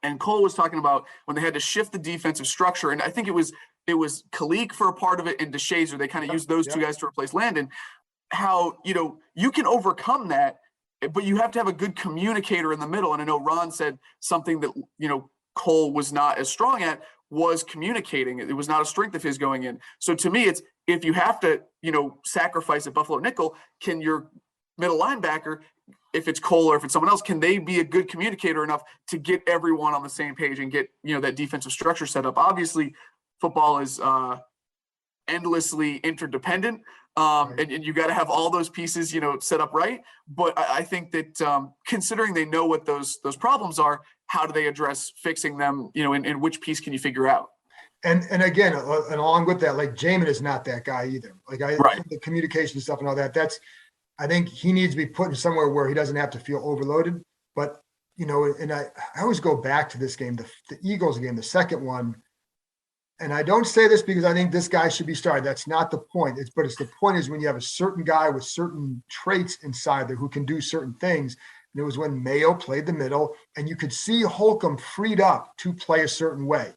[SPEAKER 1] And Cole was talking about when they had to shift the defensive structure. And I think it was Khaleke for a part of it and DeShazer. They kind of used those two guys to replace Landon. How, you can overcome that, but you have to have a good communicator in the middle. And I know Ron said something that, Cole was not as strong at was communicating. It was not a strength of his going in. So to me, it's if you have to, sacrifice a Buffalo nickel, can your middle linebacker, if it's Cole or if it's someone else, can they be a good communicator enough to get everyone on the same page and get, that defensive structure set up? Obviously, football is endlessly interdependent. And you got to have all those pieces, set up right. But I think that considering they know what those problems are, how do they address fixing them, and which piece can you figure out?
[SPEAKER 2] And again, and along with that, like Jamin is not that guy either. Like the communication stuff and all that, I think he needs to be put in somewhere where he doesn't have to feel overloaded. But, and I always go back to this game, the Eagles game, the second one. And I don't say this because I think this guy should be started. That's not the point. But the point is when you have a certain guy with certain traits inside there who can do certain things. And it was when Mayo played the middle and you could see Holcomb freed up to play a certain way.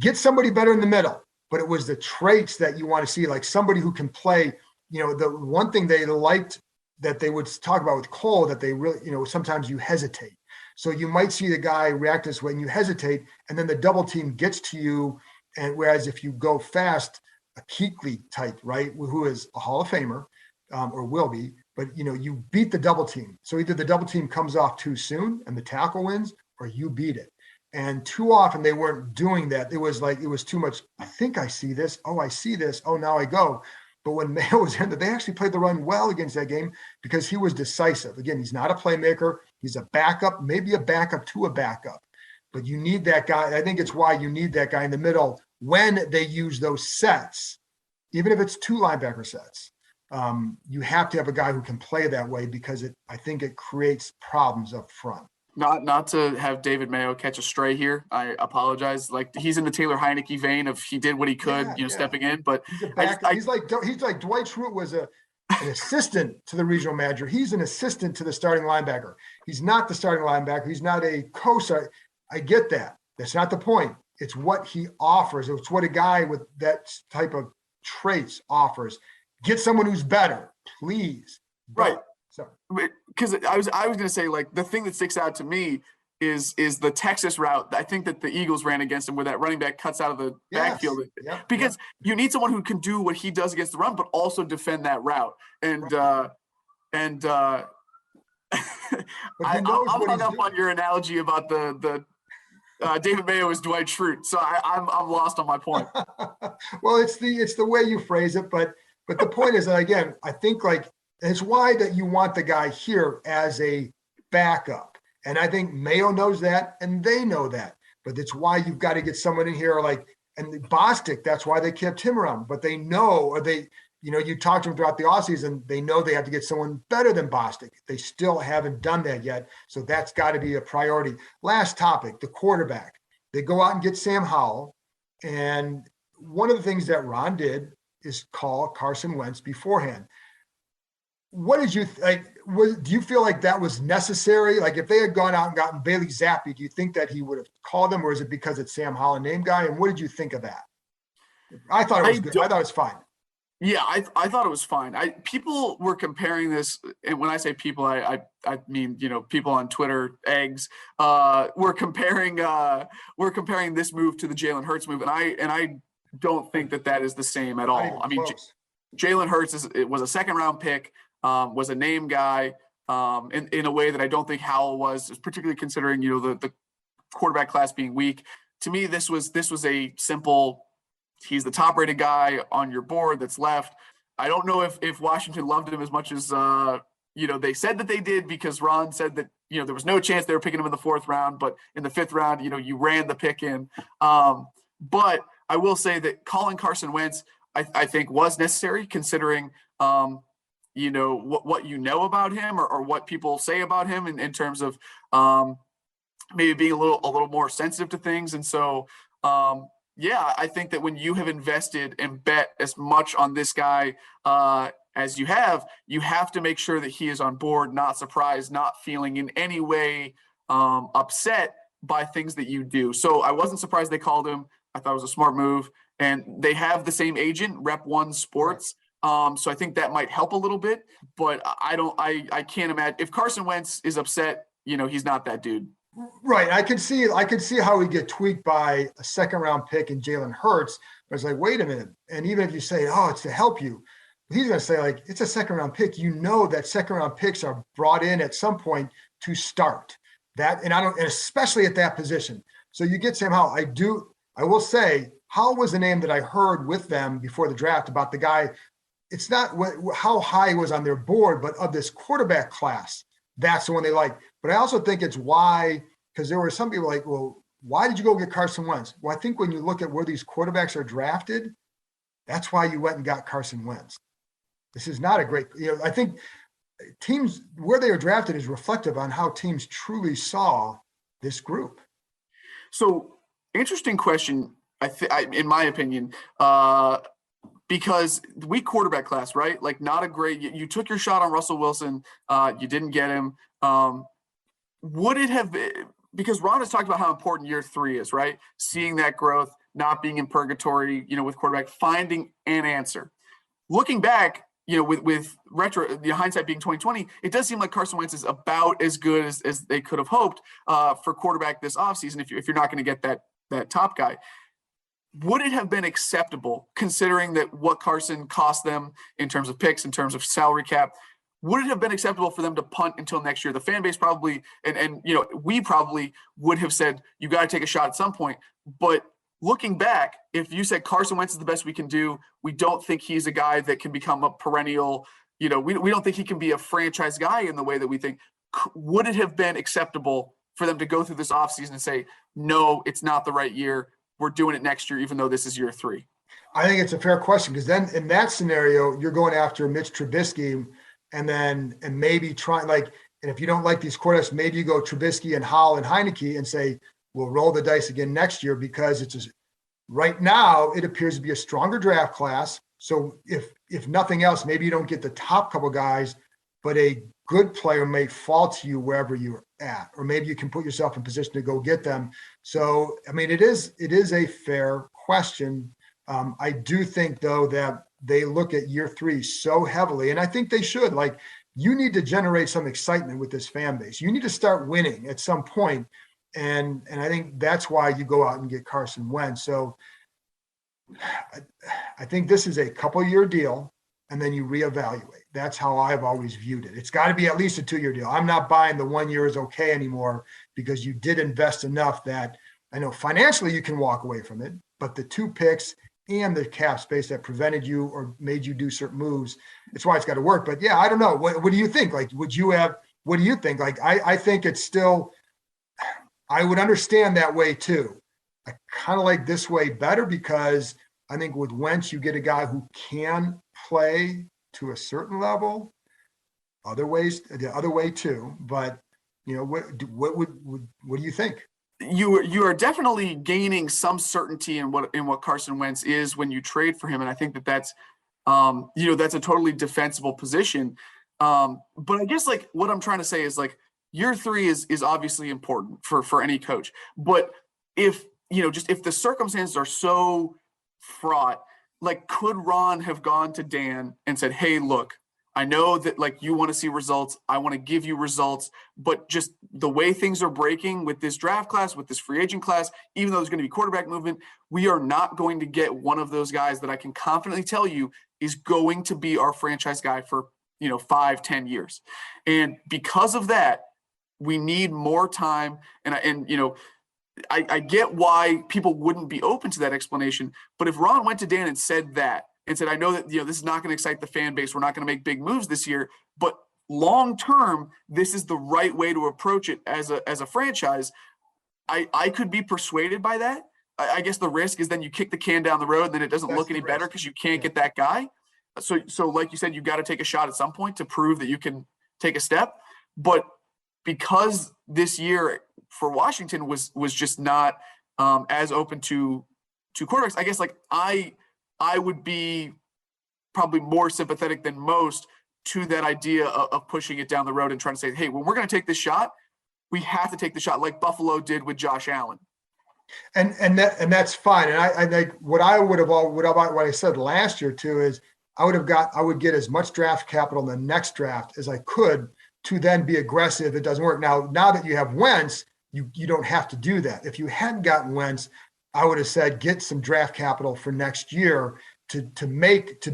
[SPEAKER 2] Get somebody better in the middle, but it was the traits that you want to see, like somebody who can play, the one thing they liked that they would talk about with Cole that they really, sometimes you hesitate. So you might see the guy react this way and you hesitate and then the double team gets to you. And whereas if you go fast, a Kuechly type, right, who is a Hall of Famer or will be, but, you beat the double team. So either the double team comes off too soon and the tackle wins or you beat it. And too often they weren't doing that. It was too much. I think I see this. Oh, I see this. Oh, now I go. But when Mayo was in, they actually played the run well against that game because he was decisive. Again, he's not a playmaker. He's a backup, maybe a backup to a backup. But you need that guy. I think it's why you need that guy in the middle when they use those sets, even if it's 2 linebacker sets. You have to have a guy who can play that way because I think it creates problems up front.
[SPEAKER 1] Not to have David Mayo catch a stray here. I apologize. Like he's in the Taylor Heineke vein of he did what he could, stepping in. But
[SPEAKER 2] he's like Dwight Schrute was an assistant to the regional manager. He's an assistant to the starting linebacker. He's not the starting linebacker. He's not a coach. I get that. That's not the point. It's what he offers. It's what a guy with that type of traits offers. Get someone who's better, please.
[SPEAKER 1] Right.
[SPEAKER 2] So,
[SPEAKER 1] because I was going to say, like, the thing that sticks out to me is the Texas route. I think that the Eagles ran against him, where that running back cuts out of the backfield, because you need someone who can do what he does against the run, but also defend that route. And I'm hung up on your analogy about the David Mayo is Dwight Schrute, so I'm lost on my point.
[SPEAKER 2] Well, it's the way you phrase it, but the point is that, again, I think, like, it's why that you want the guy here as a backup. And I think Mayo knows that, and they know that. But it's why you've got to get someone in here and Bostic, that's why they kept him around. But they know, or you talk to them throughout the offseason, they know they have to get someone better than Bostic. They still haven't done that yet. So that's got to be a priority. Last topic, the quarterback. They go out and get Sam Howell. And one of the things that Ron did is call Carson Wentz beforehand. What did you do you feel like that was necessary? Like, if they had gone out and gotten Bailey Zappi, do you think that he would have called them, or is it because it's Sam Howell name guy? And what did you think of that? I thought it was good. I thought it was fine.
[SPEAKER 1] Yeah, I thought it was fine. People were comparing this, and when I say people, I mean, people on Twitter, eggs, we're comparing this move to the Jalen Hurts move, and I don't think that is the same at all. I mean, Jalen Hurts was a second round pick. Was a name guy in a way that I don't think Howell was, particularly considering the quarterback class being weak. To me, this was a simple. He's the top rated guy on your board that's left. I don't know if Washington loved him as much as they said that they did, because Ron said that there was no chance they were picking him in the 4th round, but in the 5th round you ran the pick in. But I will say that calling Carson Wentz I think was necessary, considering what you know about him, or what people say about him in terms of maybe being a little more sensitive to things. And so, I think that when you have invested and bet as much on this guy as you have to make sure that he is on board, not surprised, not feeling in any way upset by things that you do. So I wasn't surprised they called him. I thought it was a smart move, and they have the same agent, Rep One Sports. So I think that might help a little bit, but I can't imagine if Carson Wentz is upset, he's not that dude.
[SPEAKER 2] Right. I could see how he get tweaked by a 2nd round pick in Jalen Hurts. But it's like, wait a minute. And even if you say, oh, it's to help you, he's going to say, like, it's a 2nd round pick. That 2nd round picks are brought in at some point to start that. And especially at that position. So you get Sam Howell. I will say, Howell was the name that I heard with them before the draft about the guy. It's not how high he was on their board, but of this quarterback class, that's the one they like. But I also think it's why, because there were some people like, well, why did you go get Carson Wentz? Well, I think when you look at where these quarterbacks are drafted, that's why you went and got Carson Wentz. This is not a great, I think teams where they are drafted is reflective on how teams truly saw this group.
[SPEAKER 1] So, interesting question, in my opinion, because weak quarterback class, right? Like, not a great. You took your shot on Russell Wilson. You didn't get him. Would it have been, because Ron has talked about how important year 3 is, right? Seeing that growth, not being in purgatory, with quarterback, finding an answer. Looking back, with retro, the hindsight being 2020, it does seem like Carson Wentz is about as good as they could have hoped for quarterback this offseason. If you're not going to get that top guy. Would it have been acceptable, considering that what Carson cost them in terms of picks, in terms of salary cap? Would it have been acceptable for them to punt until next year? The fan base probably, and we probably would have said, you got to take a shot at some point. But looking back, if you said Carson Wentz is the best we can do, we don't think he's a guy that can become a perennial, we don't think he can be a franchise guy in the way that we think. Would it have been acceptable for them to go through this offseason and say, no, it's not the right year, we're doing it next year, even though this is year 3?
[SPEAKER 2] I think it's a fair question, because then in that scenario, you're going after Mitch Trubisky and maybe trying, and if you don't like these quarterbacks, maybe you go Trubisky and Howell and Heineke and say, we'll roll the dice again next year, because right now it appears to be a stronger draft class. So if if nothing else, maybe you don't get the top couple guys, but a good player may fall to you wherever you're at, or maybe you can put yourself in position to go get them. So, I mean, it is a fair question. I do think though that they look at year three so heavily, and I think they should. Like, you need to generate some excitement with this fan base. You need to start winning at some point, and I think that's why you go out and get Carson Wentz. So, I think this is a couple-year deal, and then you reevaluate. That's how I've always viewed it. It's got to be at least a 2-year deal. I'm not buying the 1 year is okay anymore, because you did invest enough that I know financially you can walk away from it, but the 2 picks and the cap space that prevented you or made you do certain moves, it's why it's got to work. But yeah, I don't know. What do you think? Like, what do you think? Like, I think it's still, I would understand that way too. I kind of like this way better, because I think with Wentz, you get a guy who can play to a certain level. Other ways, the other way too. But what do you think?
[SPEAKER 1] You are definitely gaining some certainty in what Carson Wentz is when you trade for him, and I think that's that's a totally defensible position. But I guess like what I'm trying to say is like year 3 is obviously important for any coach. But if if the circumstances are so fraught, like, could Ron have gone to Dan and said, "Hey, look, I know that like you want to see results. I want to give you results, but just the way things are breaking with this draft class, with this free agent class, even though there's going to be quarterback movement, we are not going to get one of those guys that I can confidently tell you is going to be our franchise guy for 5-10 years. And because of that, we need more time." I get why people wouldn't be open to that explanation, but if Ron went to Dan and said that, and said, "I know that this is not going to excite the fan base. We're not going to make big moves this year, but long term, this is the right way to approach it as a franchise." I could be persuaded by that. I guess the risk is then you kick the can down the road, and then it doesn't look any better because you can't get that guy. So like you said, you got to take a shot at some point to prove that you can take a step. But because this year for Washington was just not as open to quarterbacks, I guess like I would be probably more sympathetic than most to that idea of pushing it down the road and trying to say, "Hey, when we're going to take this shot, we have to take the shot like Buffalo did with Josh Allen."
[SPEAKER 2] And that's fine. And I think what I said last year too is I would get as much draft capital in the next draft as I could to then be aggressive. It doesn't work now that you have Wentz, you don't have to do that. If you hadn't gotten Wentz, I would have said get some draft capital for next year to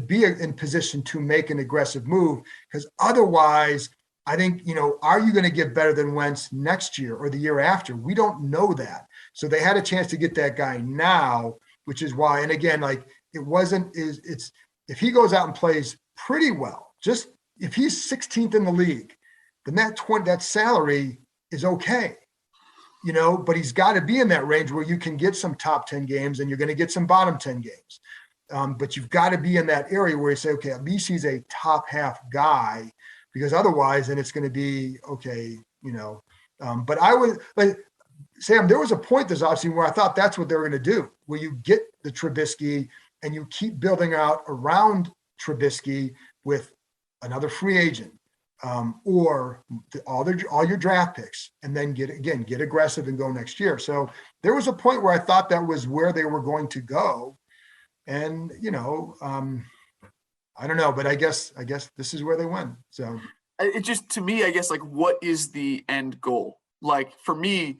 [SPEAKER 2] be in position to make an aggressive move, because otherwise, I think are you going to get better than Wentz next year or the year after? We don't know that. So they had a chance to get that guy now, which is why. And again, like it's if he goes out and plays pretty well, just if he's 16th in the league, then that salary is okay. But he's got to be in that range where you can get some top 10 games and you're going to get some bottom 10 games. But you've got to be in that area where you say, okay, at least he's a top half guy, because otherwise then it's going to be okay, but Sam, there was a point this offseason where I thought that's what they were going to do, where you get the Trubisky and you keep building out around Trubisky with another free agent. Or all your draft picks, and then get aggressive and go next year. So there was a point where I thought that was where they were going to go, and I don't know, but I guess this is where they went. So
[SPEAKER 1] it just, to me, I guess, like, what is the end goal? Like, for me,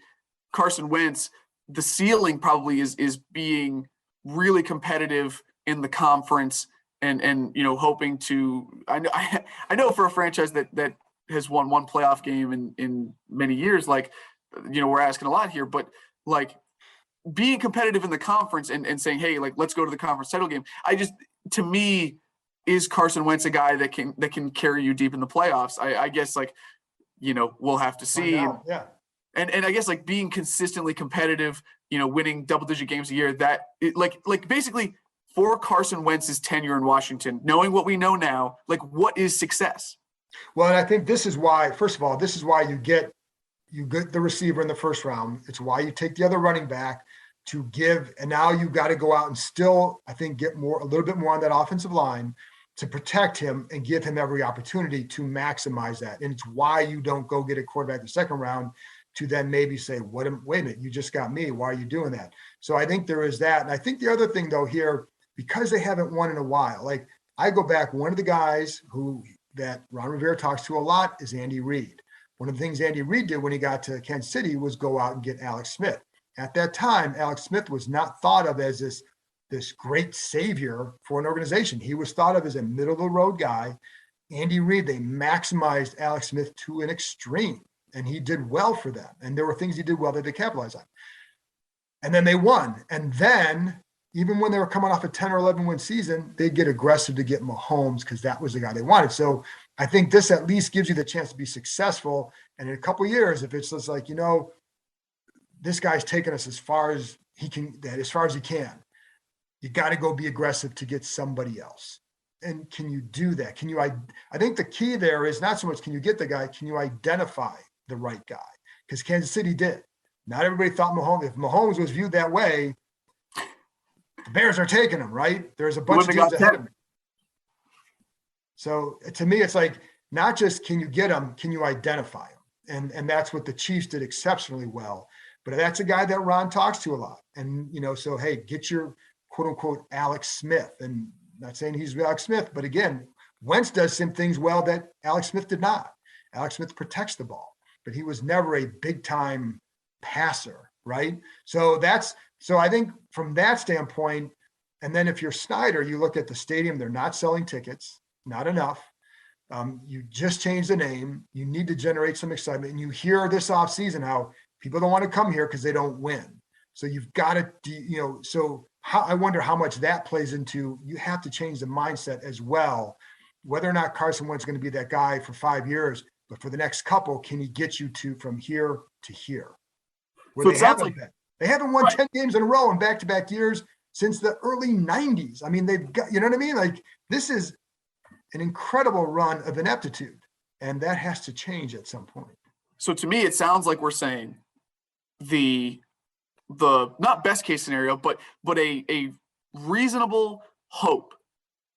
[SPEAKER 1] Carson Wentz, the ceiling probably is being really competitive in the conference. And hoping to, I know for a franchise that has won one playoff game in many years, like, we're asking a lot here, but like being competitive in the conference and saying, "Hey, like, let's go to the conference title game." To me, is Carson Wentz a guy that can carry you deep in the playoffs? I guess, like, we'll have to see.
[SPEAKER 2] Yeah.
[SPEAKER 1] And I guess like being consistently competitive, winning double-digit games a year, that like basically, for Carson Wentz's tenure in Washington, knowing what we know now, like, what is success?
[SPEAKER 2] Well, and I think this is why, first of all, you get the receiver in the first round. It's why you take the other running back to give, and now you've got to go out and still, I think, get a little bit more on that offensive line. to protect him and give him every opportunity to maximize that. And it's why you don't go get a quarterback in the second round to then maybe say, wait a minute, you just got me. Why are you doing that? So I think there is that. And I think the other thing though here, because they haven't won in a while, like I go back, one of the guys that Ron Rivera talks to a lot is Andy Reid. One of the things Andy Reid did when he got to Kansas City was go out and get Alex Smith. At that time, Alex Smith was not thought of as this great savior for an organization. He was thought of as a middle of the road guy. Andy Reid, they maximized Alex Smith to an extreme, and he did well for them. And there were things he did well that they capitalized on. And then they won. And then even when they were coming off a 10 or 11 win season, they'd get aggressive to get Mahomes because that was the guy they wanted. So I think this at least gives you the chance to be successful. And in a couple of years, if it's just like, this guy's taken us as far as he can, you got to go be aggressive to get somebody else. And can you do that? I think the key there is not so much can you get the guy, can you identify the right guy? Because Kansas City did. Not everybody thought Mahomes. If Mahomes was viewed that way, the Bears are taking him, right? There's a bunch of teams ahead of him. So to me, it's like, not just can you get him, can you identify him? And that's what the Chiefs did exceptionally well. But that's a guy that Ron talks to a lot. And, so, hey, get your quote unquote Alex Smith. And not saying he's Alex Smith, but again, Wentz does some things well that Alex Smith did not. Alex Smith protects the ball, but he was never a big time passer, right? So I think from that standpoint, and then if you're Snyder, you look at the stadium, they're not selling tickets, not enough. You just changed the name. You need to generate some excitement. And you hear this offseason how people don't want to come here because they don't win. So you've got to, I wonder how much that plays into, you have to change the mindset as well, whether or not Carson Wentz is going to be that guy for 5 years, but for the next couple, can he get you from here to here? Where so they haven't won 10 games in a row in back-to-back years since the early 90s. I mean, they've got, you know what I mean? Like, this is an incredible run of ineptitude, and that has to change at some point.
[SPEAKER 1] So to me, it sounds like we're saying the not best case scenario, but a reasonable hope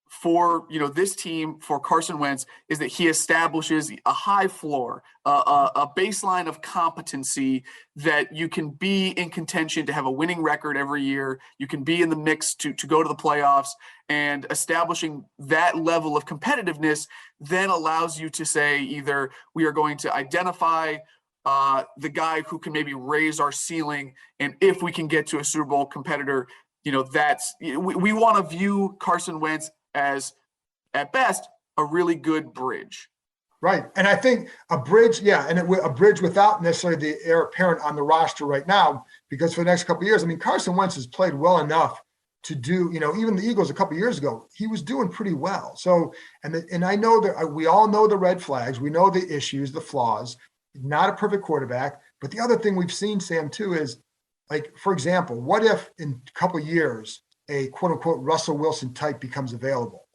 [SPEAKER 1] for this team, for Carson Wentz, is that he establishes a high floor, a baseline of competency that you can be in contention to have a winning record every year. You can be in the mix to go to the playoffs, and establishing that level of competitiveness then allows you to say either we are going to identify the guy who can maybe raise our ceiling, and if we can get to a Super Bowl competitor, we want to view Carson Wentz as, at best, a really good bridge.
[SPEAKER 2] Right. And I think a bridge, and a bridge without necessarily the heir apparent on the roster right now, because for the next couple of years, I mean, Carson Wentz has played well enough to do, even the Eagles a couple of years ago, he was doing pretty well. So, and I know that we all know the red flags. We know the issues, the flaws, not a perfect quarterback. But the other thing we've seen, Sam, too, is like, for example, what if in a couple of years, a quote unquote Russell Wilson type becomes available,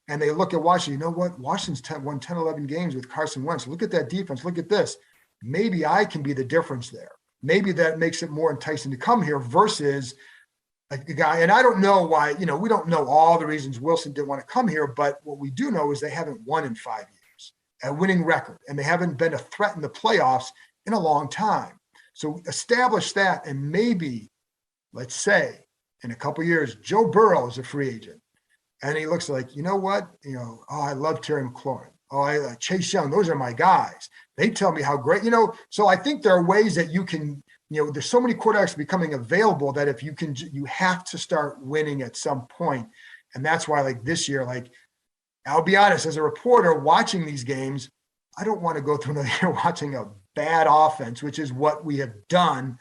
[SPEAKER 2] and they look at Washington, you know what? Washington's won 10, 11 games with Carson Wentz. Look at that defense. Look at this. Maybe I can be the difference there. Maybe that makes it more enticing to come here versus a guy. And I don't know why, we don't know all the reasons Wilson didn't want to come here, but what we do know is they haven't won in 5 years, a winning record, and they haven't been a threat in the playoffs in a long time. So establish that, and maybe, let's say, in a couple of years, Joe Burrow is a free agent, and he looks like, I love Terry McLaurin. I Chase Young. Those are my guys. They tell me how great, So I think there are ways that you can, there's so many quarterbacks becoming available that if you have to start winning at some point. And that's why, like this year, I'll be honest, as a reporter watching these games, I don't want to go through another year watching a bad offense, which is what we have done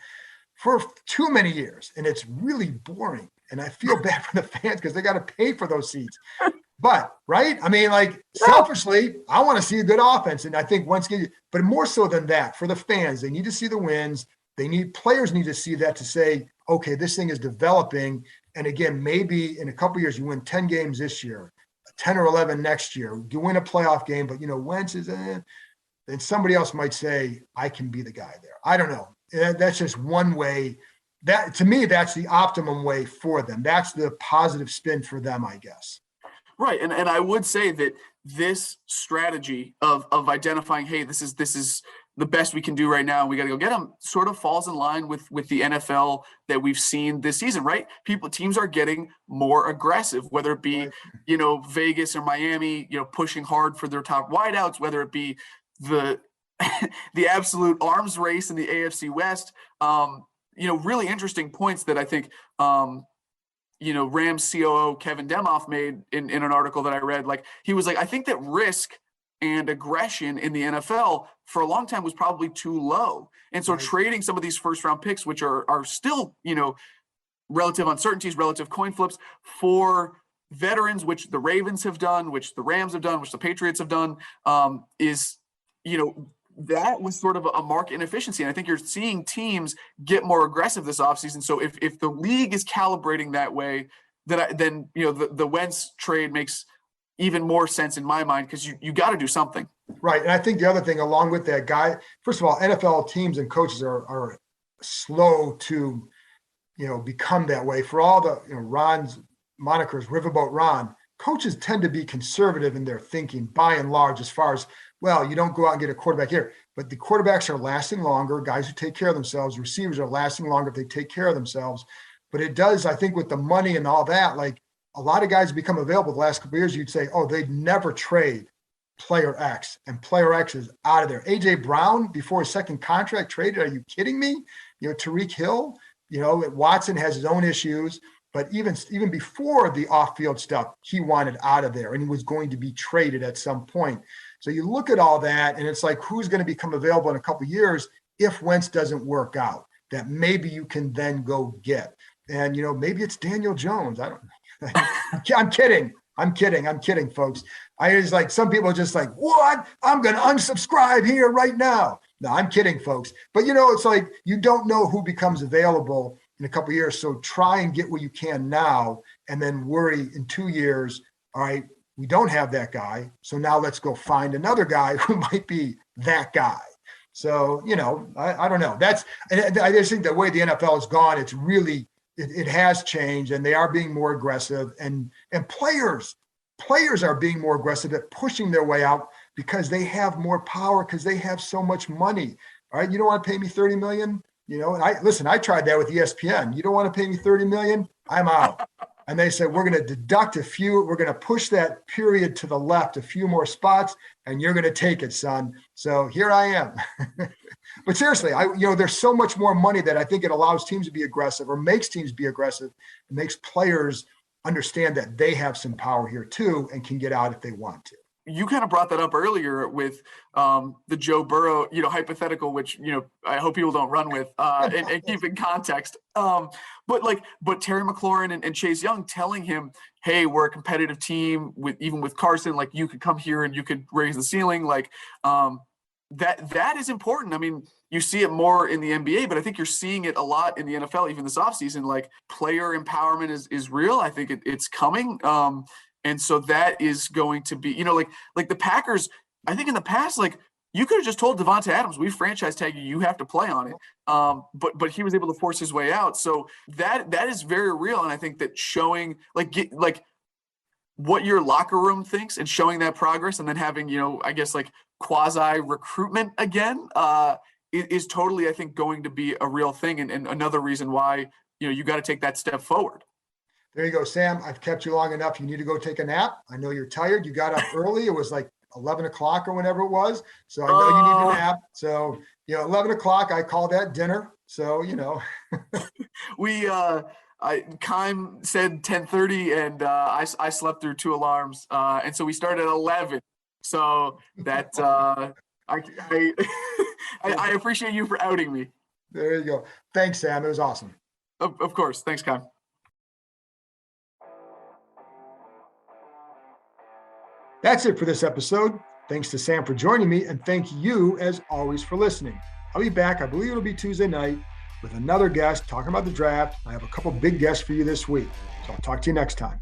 [SPEAKER 2] for too many years, and it's really boring. And I feel bad for the fans because they got to pay for those seats. But right, I mean, selfishly, I want to see a good offense, and I think but more so than that, for the fans, they need to see the wins. Players need to see that to say, okay, this thing is developing. And again, maybe in a couple of years, you win 10 games this year, 10 or 11 next year. You win a playoff game, but Wentz is then somebody else might say, I can be the guy there. I don't know. That's just one way. That, to me, that's the optimum way for them. That's the positive spin for them, I guess.
[SPEAKER 1] Right. And I would say that this strategy of identifying, hey, this is the best we can do right now, and we got to go get them, sort of falls in line with the NFL that we've seen this season, right? Teams are getting more aggressive, whether it be,
[SPEAKER 2] Right.
[SPEAKER 1] Vegas or Miami, pushing hard for their top wideouts, whether it be the the absolute arms race in the AFC West. Really interesting points that I think Rams COO Kevin Demoff made in an article that I read. Like, he was like, I think that risk and aggression in the NFL for a long time was probably too low. And so
[SPEAKER 2] Right.
[SPEAKER 1] trading some of these first round picks, which are still, relative uncertainties, relative coin flips, for veterans, which the Ravens have done, which the Rams have done, which the Patriots have done, is, that was sort of a market inefficiency. And I think you're seeing teams get more aggressive this offseason. So if the league is calibrating that way, then the Wentz trade makes even more sense in my mind, because you got to do something.
[SPEAKER 2] Right. And I think the other thing along with that, guy, first of all, NFL teams and coaches are slow to, become that way. For all the, Ron's monikers, Riverboat Ron, coaches tend to be conservative in their thinking by and large, as far as, well, you don't go out and get a quarterback here, but the quarterbacks are lasting longer. Guys who take care of themselves, receivers are lasting longer if they take care of themselves. But it does, I think, with the money and all that, like, a lot of guys become available the last couple of years. You'd say, oh, they'd never trade player X, and player X is out of there. AJ Brown, before his second contract, traded. Are you kidding me? Tyreek Hill, Watson has his own issues, but even before the off-field stuff, he wanted out of there and he was going to be traded at some point. So you look at all that, and it's like, who's going to become available in a couple of years if Wentz doesn't work out, that maybe you can then go get. And, maybe it's Daniel Jones. I don't know. I'm kidding, folks. I was like, some people are just like, what? I'm going to unsubscribe here right now. No, I'm kidding, folks. But, it's like, you don't know who becomes available in a couple of years. So try and get what you can now, and then worry in 2 years. All right, we don't have that guy. So now let's go find another guy who might be that guy. So, I don't know. I just think the way the NFL has gone, it's really, it has changed, and they are being more aggressive, and players are being more aggressive at pushing their way out because they have more power, because they have so much money. All right. You don't want to pay me $30 million. And I tried that with ESPN. You don't want to pay me $30 million. I'm out. And they said, we're going to deduct we're going to push that period to the left a few more spots, and you're going to take it, son. So here I am. But seriously, there's so much more money that I think it allows teams to be aggressive, or makes teams be aggressive, and makes players understand that they have some power here too, and can get out if they want to.
[SPEAKER 1] You kind of brought that up earlier with the Joe Burrow, hypothetical, which, I hope people don't run with and keep in context. But Terry McLaurin and Chase Young telling him, hey, we're a competitive team even with Carson, like, you could come here and you could raise the ceiling. Like, that is important. I mean, you see it more in the NBA, but I think you're seeing it a lot in the NFL, even this offseason. Like, player empowerment is real. I think it's coming. And so that is going to be, like the Packers, I think in the past, like, you could have just told Devonta Adams, we franchise tag you, you have to play on it. But he was able to force his way out. So that is very real. And I think that showing like what your locker room thinks and showing that progress, and then having, I guess, like, quasi recruitment again, is totally, I think, going to be a real thing. And another reason why, you got to take that step forward.
[SPEAKER 2] There you go, Sam. I've kept you long enough. You need to go take a nap. I know you're tired. You got up early. It was like 11 o'clock or whenever it was. So I know you need a nap. So, 11 o'clock, I call that dinner. So,
[SPEAKER 1] Kime said 10:30, and I slept through 2 alarms. And so we started at 11. So that I appreciate you for outing me.
[SPEAKER 2] There you go. Thanks, Sam. It was awesome.
[SPEAKER 1] Of course. Thanks, Kime.
[SPEAKER 2] That's it for this episode. Thanks to Sam for joining me, and thank you, as always, for listening. I'll be back, I believe it'll be Tuesday night, with another guest talking about the draft. I have a couple big guests for you this week. So I'll talk to you next time.